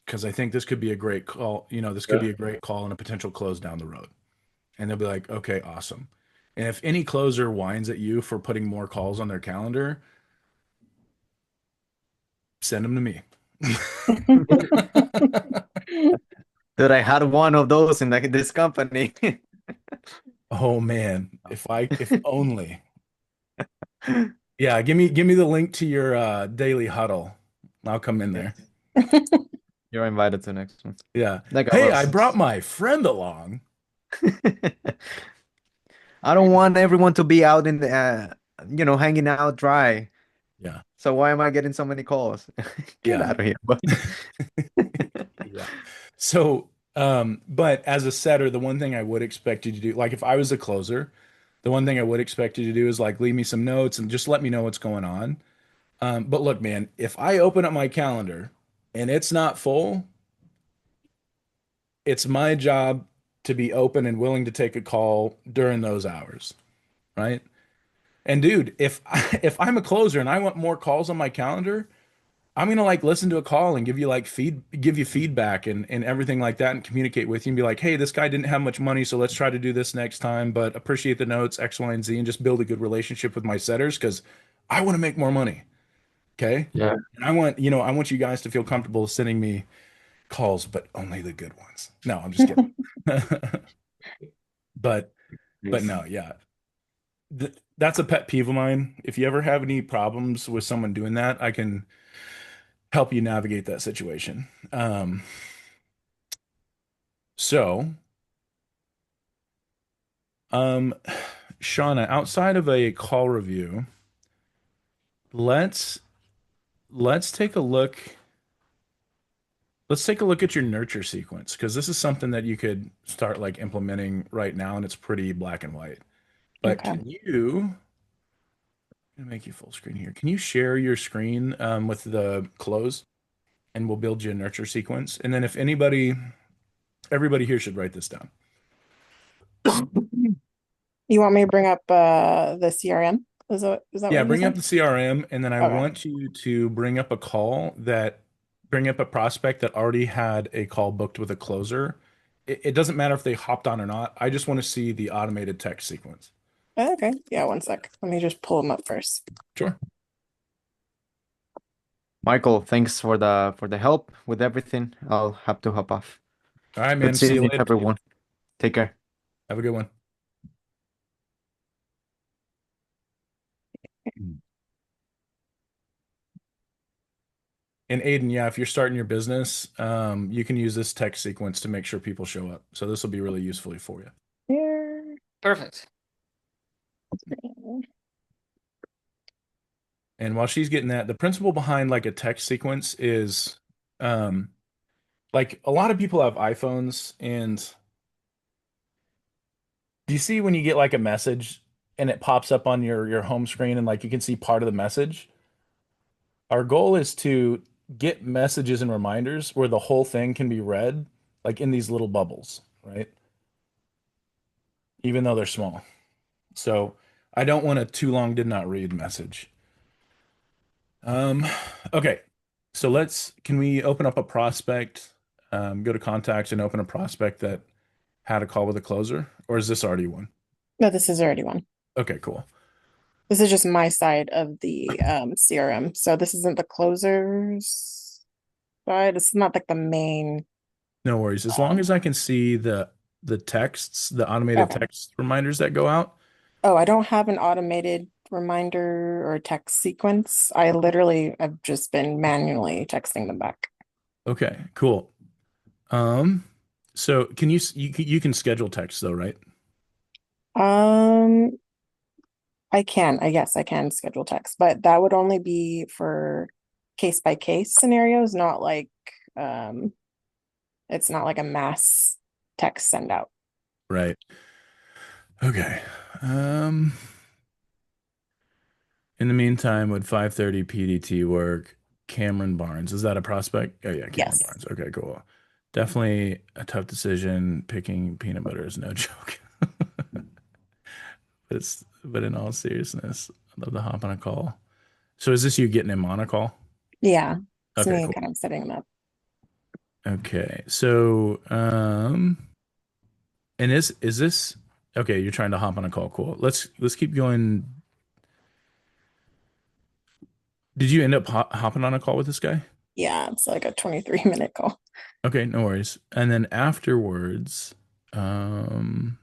Because I think this could be a great call. This could be a great call and a potential close down the road. And they'll be like, okay, awesome. And if any closer whines at you for putting more calls on their calendar, send them to me. Dude, I had one of those in this company. Oh man, if only. Yeah, give me the link to your daily huddle. I'll come in there. You're invited to next one. Yeah. That guy Hey, was- I brought my friend along. I don't want everyone to be out in the, hanging out dry. Yeah. So why am I getting so many calls? Get Yeah. out of here. Yeah. So, but as a setter, the one thing I would expect you to do, like if I was a closer, the one thing I would expect you to do is like leave me some notes and just let me know what's going on. But look, man, if I open up my calendar and it's not full, it's my job to be open and willing to take a call during those hours, right? And dude, if I'm a closer and I want more calls on my calendar, I'm gonna like listen to a call and give you like give you feedback and everything like that and communicate with you and be like, hey, this guy didn't have much money, so let's try to do this next time, but appreciate the notes, X, Y, and Z, and just build a good relationship with my setters because I want to make more money. Okay. Yeah. And I want you guys to feel comfortable sending me calls, but only the good ones. No, I'm just kidding. But but Yes. no, yeah. That's a pet peeve of mine. If you ever have any problems with someone doing that, I can help you navigate that situation. So, um, Shauna, outside of a call review, let's let's take a look. Let's take a look at your nurture sequence because this is something that you could start like implementing right now, and it's pretty black and white. But Okay. can you, I'm gonna make you full screen here. Can you share your screen with the close, and we'll build you a nurture sequence. And then if everybody here should write this down. You want me to bring up the CRM? Is that Yeah, what you bring up said? the CRM, and then I Okay. want you to bring up a prospect that already had a call booked with a closer. It doesn't matter if they hopped on or not. I just want to see the automated text sequence. Okay. Yeah, one sec. Let me just pull them up first. Sure. Michael, thanks for the help with everything. I'll have to hop off. All right, man. Good See you seeing later. everyone. Take care. Have a good one. And Aiden, yeah, if you're starting your business, you can use this text sequence to make sure people show up. So this will be really useful for you. Here. Perfect. And while she's getting that, the principle behind like a text sequence is um, like a lot of people have iPhones, and do you see when you get like a message and it pops up on your home screen and like you can see part of the message? Our goal is to get messages and reminders where the whole thing can be read like in these little bubbles, right? Even though they're small. So I don't want a too long did not read message. Um, okay. So can we open up a prospect, go to contacts and open a prospect that had a call with a closer, or is this already one? No, this is already one. Okay, cool. This is just my side of the CRM. So this isn't the closers side. It's not like the main. No worries. As long as I can see the texts, the automated Okay. text reminders that go out. Oh, I don't have an automated reminder or text sequence. I literally have just been manually texting them back. Okay, cool. Um, so you can schedule text though, right? Um, I guess I can schedule text, but that would only be for case by case scenarios, not like um it's not like a mass text send out. Right. Okay. Um, in the meantime, would 5:30 PDT work? Cameron Barnes. Is that a prospect? Oh yeah, Cameron Yes. Barnes. Okay, cool. Definitely a tough decision. Picking peanut butter is no joke. But in all seriousness, I'd love to hop on a call. So is this you getting him on a call? Yeah. It's Okay, me cool. kind of setting them up. Okay. So and is this okay, you're trying to hop on a call. Cool. Let's keep going. Did you end up hopping on a call with this guy? Yeah, it's like a 23-minute call. Okay, no worries. And then afterwards, did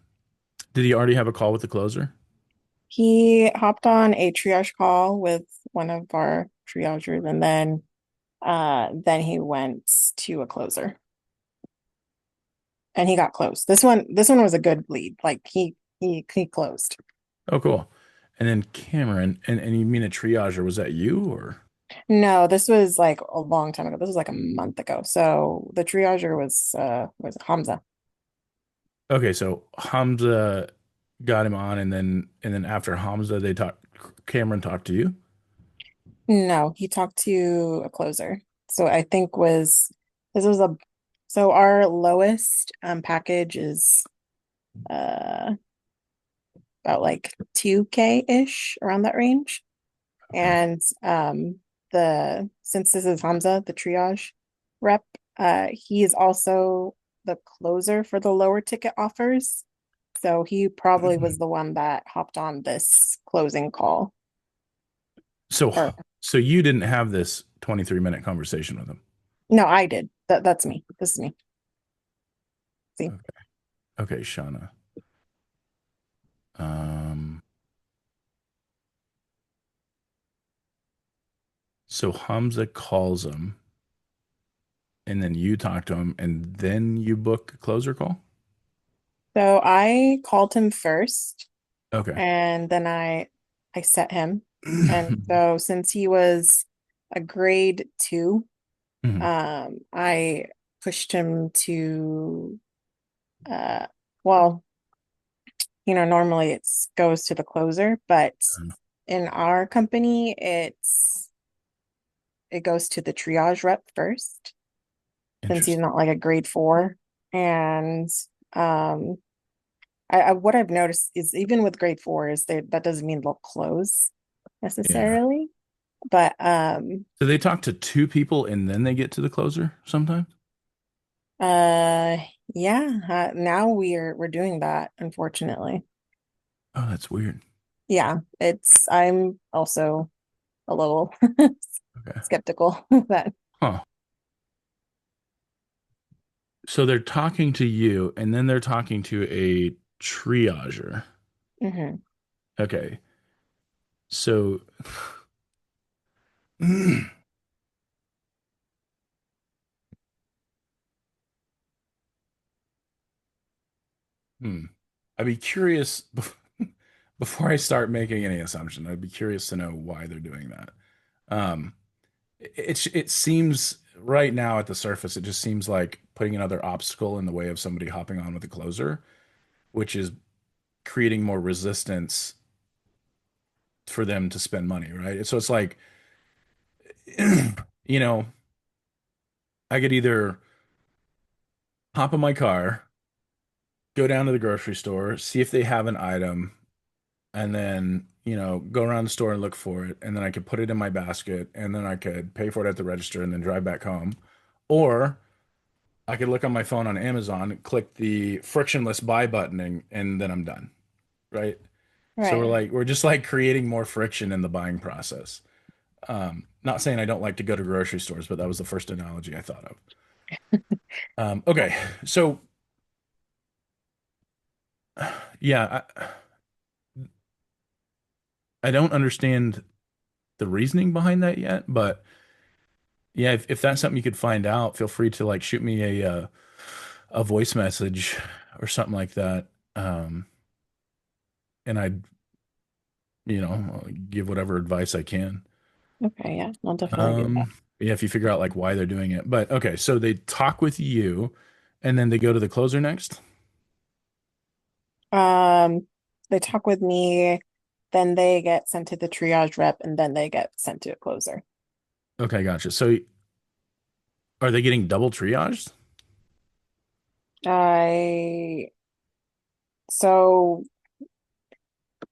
he already have a call with the closer? He hopped on a triage call with one of our triagers, and then he went to a closer and he got close. This one was a good lead. Like he closed. Oh, cool. And then Cameron, and you mean a triager, was that you or? No, this was like a long time ago. This was like a month ago. So the triager was Hamza. Okay, so Hamza got him on, and then after Hamza, Cameron talked to you. No, he talked to a closer. So I think this was a so our lowest package is about like 2K-ish, around that range. And the since this is Hamza, the triage rep, he is also the closer for the lower ticket offers. So he probably was the one that hopped on this closing call. So Or so you didn't have this 23-minute conversation with him. no, I did. That's me. This is me. See. Okay, Shauna. So Hamza calls him, and then you talk to him, and then you book a closer call? So I called him first, Okay. and then I set him. And so since he was a grade 2, Mhm. I pushed him to well, normally it goes to the closer, but in our company it goes to the triage rep first, since he's Interesting. not like a grade 4. And what I've noticed is even with grade 4s, that doesn't mean they'll close Yeah. necessarily. But So they talk to two people and then they get to the closer sometimes? uh yeah, now we're doing that, unfortunately. Oh, that's weird. Yeah, I'm also a little Okay. skeptical that Huh. So they're talking to you and then they're talking to a triager. Mhm. Okay. So hmm. I'd be curious before I start making any assumption. I'd be curious to know why they're doing that. Um, it seems right now at the surface, it just seems like putting another obstacle in the way of somebody hopping on with a closer, which is creating more resistance for them to spend money, right? So it's like, you know, I could either hop in my car, go down to the grocery store, see if they have an item, and then, go around the store and look for it, and then I could put it in my basket, and then I could pay for it at the register and then drive back home. Or I could look on my phone on Amazon, click the frictionless buy buttoning, and then I'm done, right? So right. we're just like creating more friction in the buying process. Not saying I don't like to go to grocery stores, but that was the first analogy I thought of. Okay, so yeah, I don't understand the reasoning behind that yet, but yeah, if that's something you could find out, feel free to like shoot me a voice message or something like that. And I'd, give whatever advice I can. Okay, yeah, I'll definitely do that. Yeah, if you figure out like why they're doing it. But okay, so they talk with you and then they go to the closer next. They talk with me, then they get sent to the triage rep, and then they get sent to a closer. Okay, gotcha. So are they getting double triaged? I so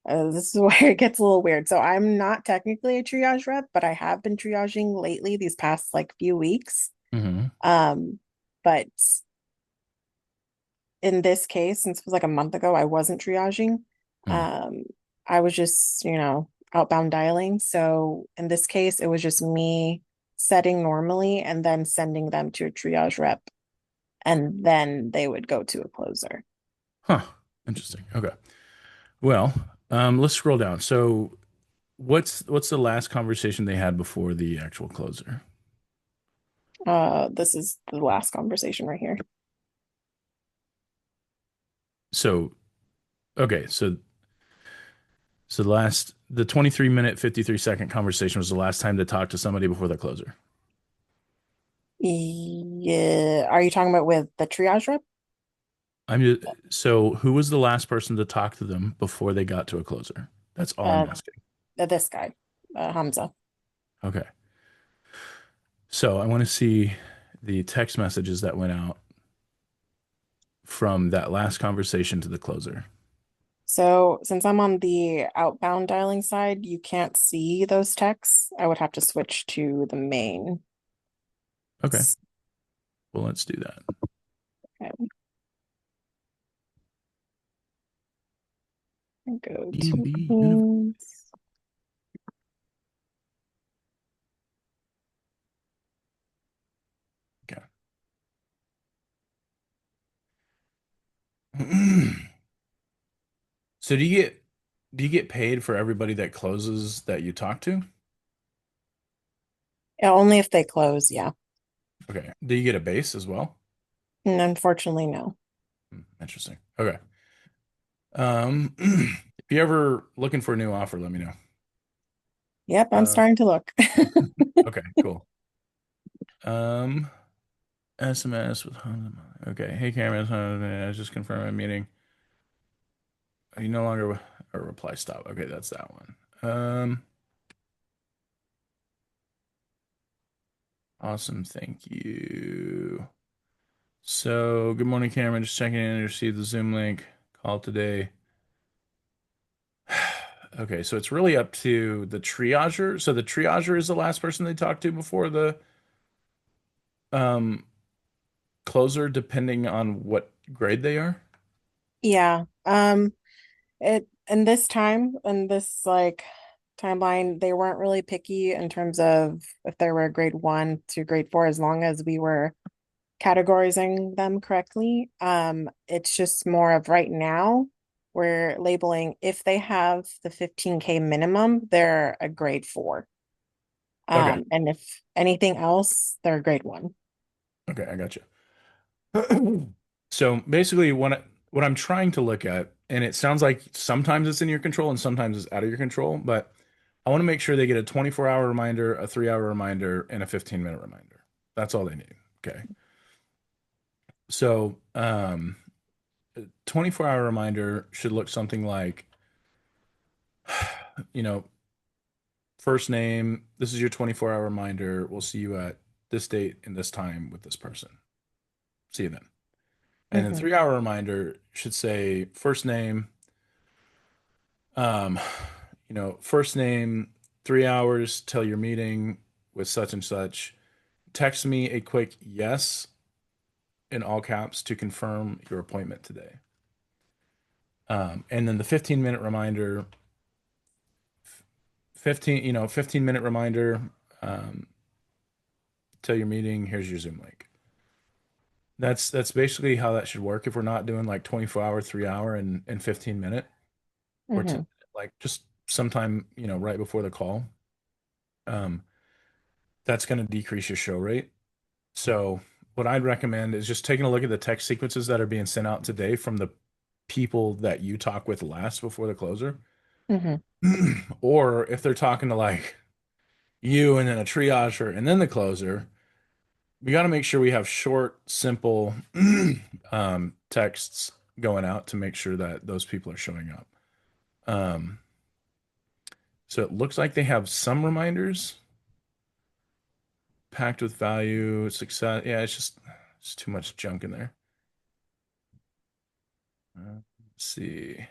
this is where it gets a little weird. So I'm not technically a triage rep, but I have been triaging lately these past like few weeks. Mm-hmm. But in this case, since it was like a month ago, I wasn't triaging. Mm. I was just, outbound dialing. So in this case, it was just me setting normally and then sending them to a triage rep, and then they would go to a closer. Huh. Interesting. Okay. Well, let's scroll down. So what's the last conversation they had before the actual closer? This is the last conversation right here. So okay, so the 23-minute 53-second conversation was the last time to talk to somebody before the closer. Yeah. Are you talking about with the triage rep? So who was the last person to talk to them before they got to a closer? That's all I'm Uh, asking. this guy, Hamza. Okay. So I want to see the text messages that went out from that last conversation to the closer. So since I'm on the outbound dialing side, you can't see those texts. I would have to switch to the main. Okay. Well, let's do that. Okay. Go to DB mains. Okay. So do you get paid for everybody that closes that you talk to? Yeah, only if they close, yeah. Okay. Do you get a base as well? And unfortunately, no. Interesting. Okay. If you're ever looking for a new offer, let me know. Yep, I'm starting to look. Okay, cool. SMS with okay. Hey, Cameron, I just confirmed my meeting. Are you no longer a reply stop? Okay, that's that one. Awesome. Thank you. So, good morning, Cameron. Just checking in to receive the Zoom link. Call today. Okay, so it's really up to the triager. So the triager is the last person they talk to before the um closer, depending on what grade they are. Yeah. It in this time, in this like timeline, they weren't really picky in terms of if they were grade 1 to grade 4, as long as we were categorizing them correctly. It's just more of right now, we're labeling if they have the 15K minimum, they're a grade 4. Okay. And if anything else, they're a grade 1. Okay, I got you. So basically, what I'm trying to look at, and it sounds like sometimes it's in your control and sometimes it's out of your control, but I want to make sure they get a 24-hour reminder, a 3-hour reminder, and a 15-minute reminder. That's all they need. Okay. So, 24-hour reminder should look something like, you know, first name, this is your 24-hour reminder. We'll see you at this date and this time with this person. See you then. And then Mhm. 3-hour reminder should say first name, um, first name, 3 hours till your meeting with such and such. Text me a quick yes in all caps to confirm your appointment today. And then the 15-minute reminder, 15-minute reminder, um, till your meeting, here's your Zoom link. That's basically how that should work if we're not doing like 24-hour, 3-hour, and 15-minute or Mhm. like just sometime, right before the call. Um, that's going to decrease your show rate. So what I'd recommend is just taking a look at the text sequences that are being sent out today from the people that you talk with last before the closer. Mhm. Or if they're talking to like you and then a triager and then the closer, we got to make sure we have short, simple texts going out to make sure that those people are showing up. Um, so it looks like they have some reminders packed with value, success. Yeah, it's too much junk in there. Let's see.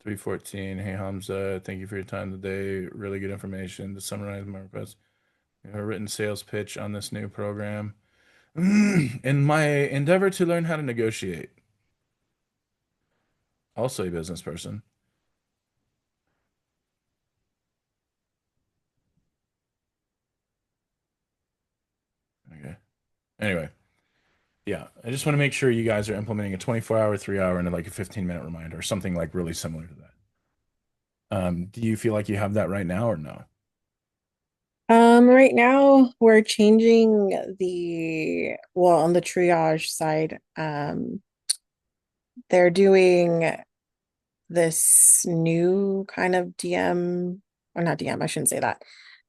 314. Hey Hamza, thank you for your time today. Really good information to summarize my request. A written sales pitch on this new program. In my endeavor to learn how to negotiate. Also a business person. Okay. Anyway, yeah, I just want to make sure you guys are implementing a 24-hour, 3-hour, and like a 15-minute reminder or something like really similar to that. Do you feel like you have that right now or no? Right now we're changing well, on the triage side, they're doing this new kind of DM, or not DM, I shouldn't say that.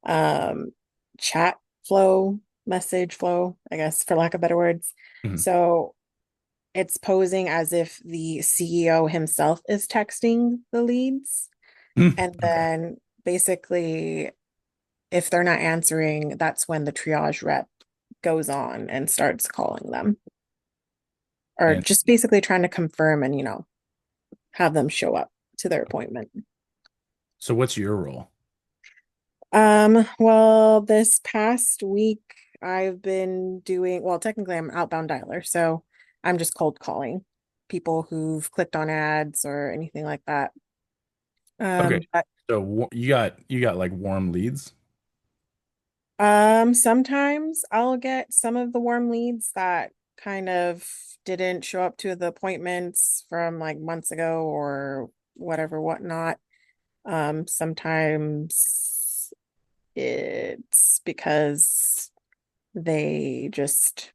Um, Chat flow, message flow, I guess, for lack of better words. Mhm. So it's posing as if the CEO himself is texting the leads. And Okay. then basically, if they're not answering, that's when the triage rep goes on and starts calling them. or And just basically trying to confirm and, have them show up to their appointment. so what's your role? Well, this past week I've been doing, well, technically I'm an outbound dialer, so I'm just cold calling people who've clicked on ads or anything like that. Okay. But So you got like warm leads? sometimes I'll get some of the warm leads that kind of didn't show up to the appointments from like months ago or whatever, whatnot. Sometimes it's because they just,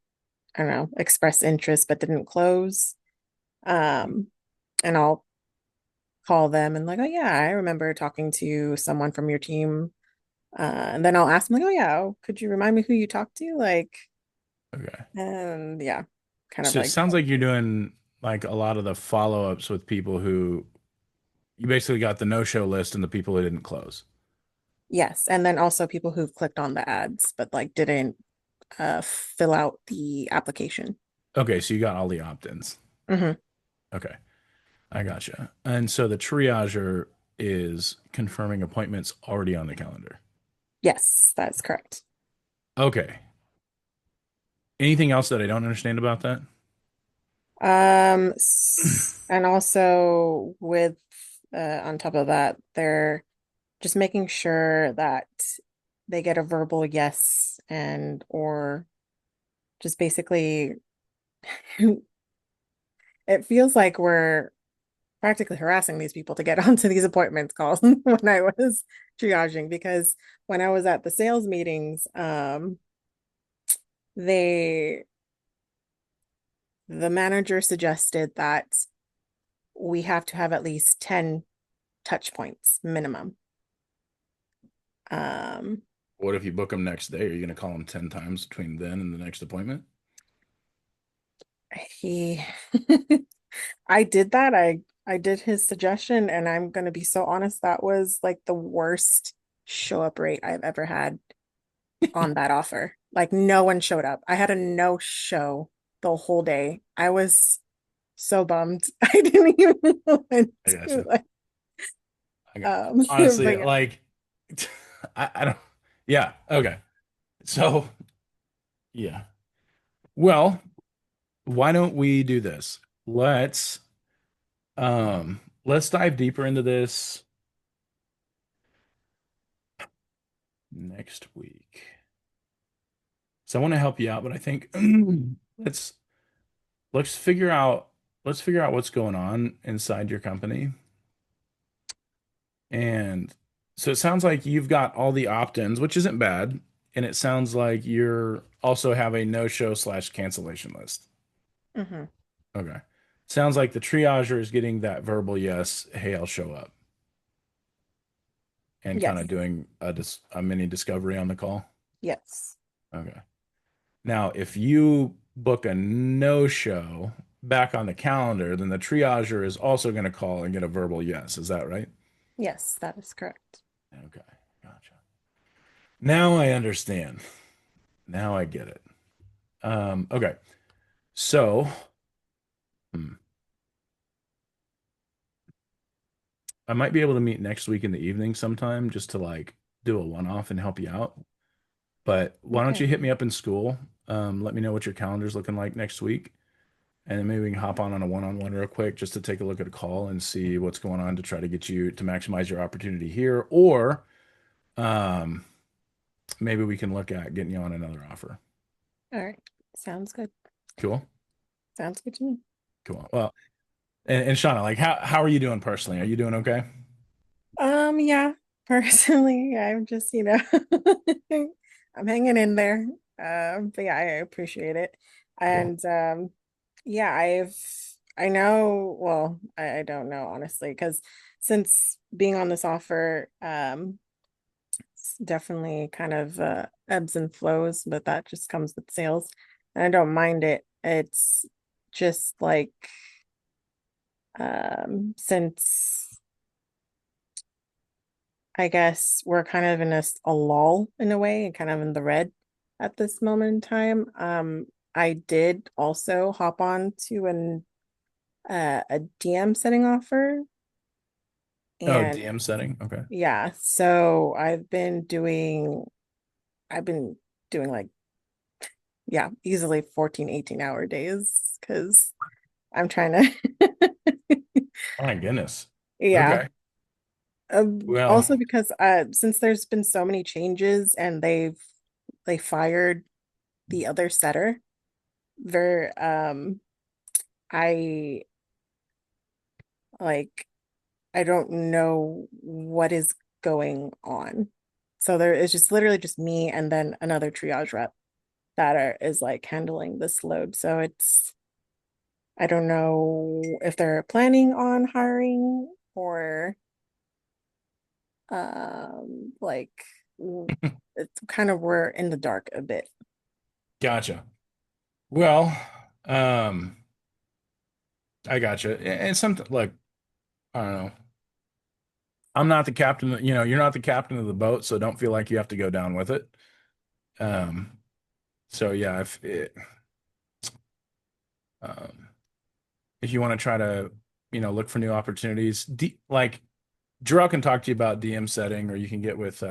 I don't know, express interest but didn't close. Um, and I'll call them and like, oh yeah, I remember talking to someone from your team. And then I'll ask them like, oh yeah, could you remind me who you talked to? Like, Okay. and yeah, kind of So it like, sounds like you're doing like a lot of the follow-ups with people who you basically got the no-show list and the people who didn't close. yes. And then also people who've clicked on the ads but like didn't fill out the application. Okay, so you got all the opt-ins. Hmm. Okay, I gotcha. And so the triager is confirming appointments already on the calendar. Yes, that's correct. Okay. Anything else that I don't understand about that? And also with on top of that, they're just making sure that they get a verbal yes and or just basically it feels like we're practically harassing these people to get onto these appointments calls when I was triaging because when I was at the sales meetings, they the manager suggested that we have to have at least 10 touch points minimum. Um, What if you book them next day? Are you going to call them 10 times between then and the next appointment? he I did that. I did his suggestion and I'm gonna be so honest, that was like the worst show up rate I've ever had on that offer. Like no one showed up. I had a no show the whole day. I was so bummed. I didn't even want I to gotcha. like I got but honestly yeah. like I don't yeah, okay. So, yeah. Well, why don't we do this? Let's dive deeper into this next week. So I want to help you out, but I think let's let's figure out let's figure out what's going on inside your company. And so it sounds like you've got all the opt-ins, which isn't bad, and it sounds like you're also have a no-show slash cancellation list. Hmm. Okay. Sounds like the triager is getting that verbal yes, hey, I'll show up, and kind Yes. of doing a mini discovery on the call. Yes. Okay. Now, if you book a no-show back on the calendar, then the triager is also going to call and get a verbal yes. Is that right? Yes, that is correct. Okay. Gotcha. Now I understand. Now I get it. Okay. So, hmm, I might be able to meet next week in the evening sometime just to like do a one-off and help you out. But why don't Okay. you hit me up in school? Let me know what your calendar's looking like next week. And then maybe we can hop on a one-on-one real quick just to take a look at a call and see what's going on to try to get you to maximize your opportunity here. Or um, maybe we can look at getting you on another offer. All right. Sounds good. Cool. Sounds good to me. Cool. Well, and Shauna, like how are you doing personally? Are you doing okay? Yeah, personally, I'm just, I'm hanging in there. But yeah, I appreciate it. Cool. And yeah, I know, well, I don't know honestly, because since being on this offer, it's definitely kind of ebbs and flows, but that just comes with sales. And I don't mind it. It's just like since I guess we're kind of in a lull in a way and kind of in the red at this moment in time. I did also hop on to a DM setting offer, Oh, and DM setting. Okay. yeah, so I've been doing like, yeah, easily 14, 18-hour days because I'm trying to My goodness. yeah. Okay. Well, Also because since there's been so many changes and they fired the other setter, they're I like I don't know what is going on. So there is just literally just me and then another triage rep that is like handling this load. So I don't know if they're planning on hiring or like it's kind of we're in the dark a bit. gotcha. Well, I gotcha. And something like, I don't know. I'm not the captain, you're not the captain of the boat, so don't feel like you have to go down with it. Um, so yeah, um, if you want to try to, look for new opportunities, like Jarrell can talk to you about DM setting, or you can get with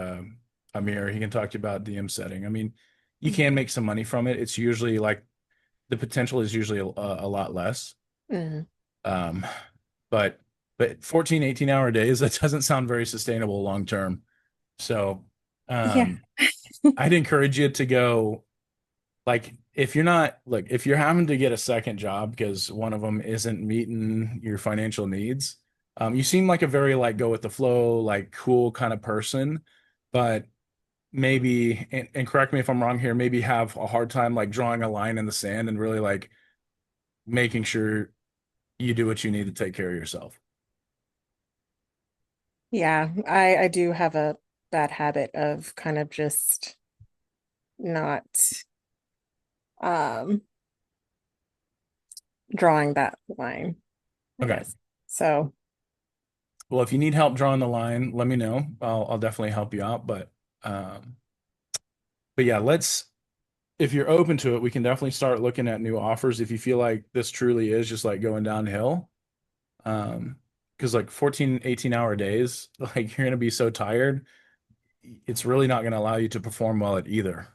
Amir. He can talk to you about DM setting. I mean, you can make some money from it. It's usually like the potential is usually a lot less. Mhm. Um, but 14, 18-hour days, that doesn't sound very sustainable long term. So Yeah. um, I'd encourage you to go, like, if you're having to get a second job because one of them isn't meeting your financial needs, you seem like a very like go with the flow, like cool kind of person, but maybe, and correct me if I'm wrong here, maybe have a hard time like drawing a line in the sand and really like making sure you do what you need to take care of yourself. Yeah, I do have a bad habit of kind of just not um drawing that line, I Okay. guess. So, Well, if you need help drawing the line, let me know. I'll definitely help you out. Um, but yeah, if you're open to it, we can definitely start looking at new offers if you feel like this truly is just like going downhill. Um, because like 14, 18-hour days, like you're gonna be so tired, it's really not gonna allow you to perform well at either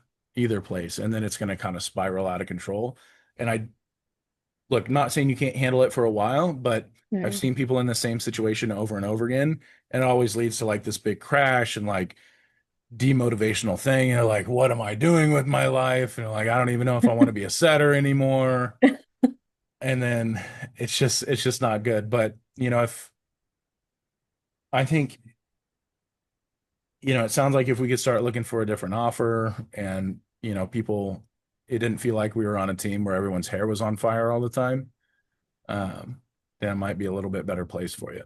place. And then it's gonna kind of spiral out of control. And I look, not saying you can't handle it for a while, but I've mm, seen people in the same situation over and over again, and it always leads to like this big crash and like demotivational thing. You're like, what am I doing with my life? And like, I don't even know if I want to be a setter anymore. And then it's just not good. But if I think, it sounds like if we could start looking for a different offer and, people, it didn't feel like we were on a team where everyone's hair was on fire all the time. Um, then it might be a little bit better place for you.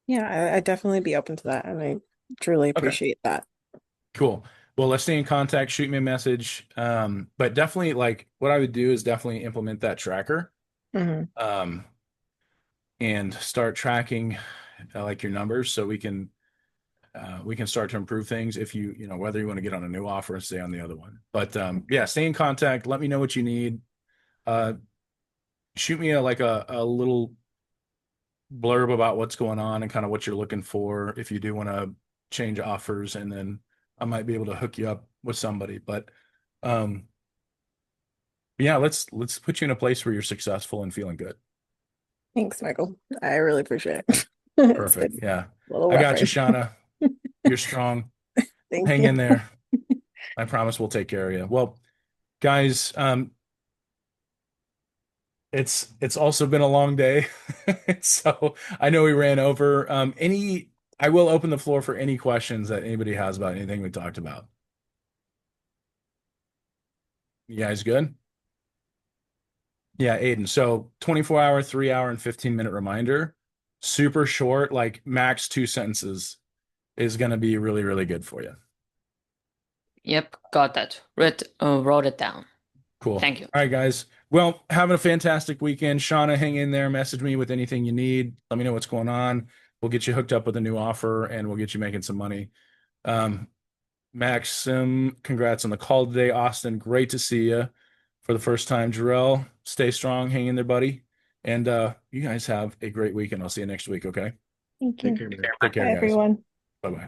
yeah, I'd definitely be open to that, and I truly Okay, appreciate that. cool. Well, let's stay in contact. Shoot me a message. But definitely, like, what I would do is definitely implement that tracker, Hmm. um, and start tracking like your numbers, so we can start to improve things. If whether you want to get on a new offer and stay on the other one. But yeah, stay in contact. Let me know what you need. Uh, Shoot me a little blurb about what's going on and kind of what you're looking for if you do want to change offers, and then I might be able to hook you up with somebody. But um yeah, let's put you in a place where you're successful and feeling good. Thanks, Michael. I really appreciate it. It's Perfect. been Yeah. a little I rough got you, right now. Shauna. You're strong. Thank Hang you. in there. I promise we'll take care of you. Well, guys, it's also been a long day. So I know we ran over. I will open the floor for any questions that anybody has about anything we talked about. You guys good? Yeah, Aiden. So 24-hour, 3 hour, and 15-minute reminder. Super short, like max 2 sentences is going to be really, really good for you. Yep, got that. Wrote it down. Cool. Thank you. All right, guys. Well, having a fantastic weekend. Shauna, hang in there. Message me with anything you need. Let me know what's going on. We'll get you hooked up with a new offer and we'll get you making some money. Maxim, congrats on the call today. Austin, great to see you. for the first time. Jarrell, stay strong, hang in there, buddy. And you guys have a great weekend. I'll see you next week, okay? Thank you. Take care, man. Take care, Bye, guys. everyone. Bye-bye.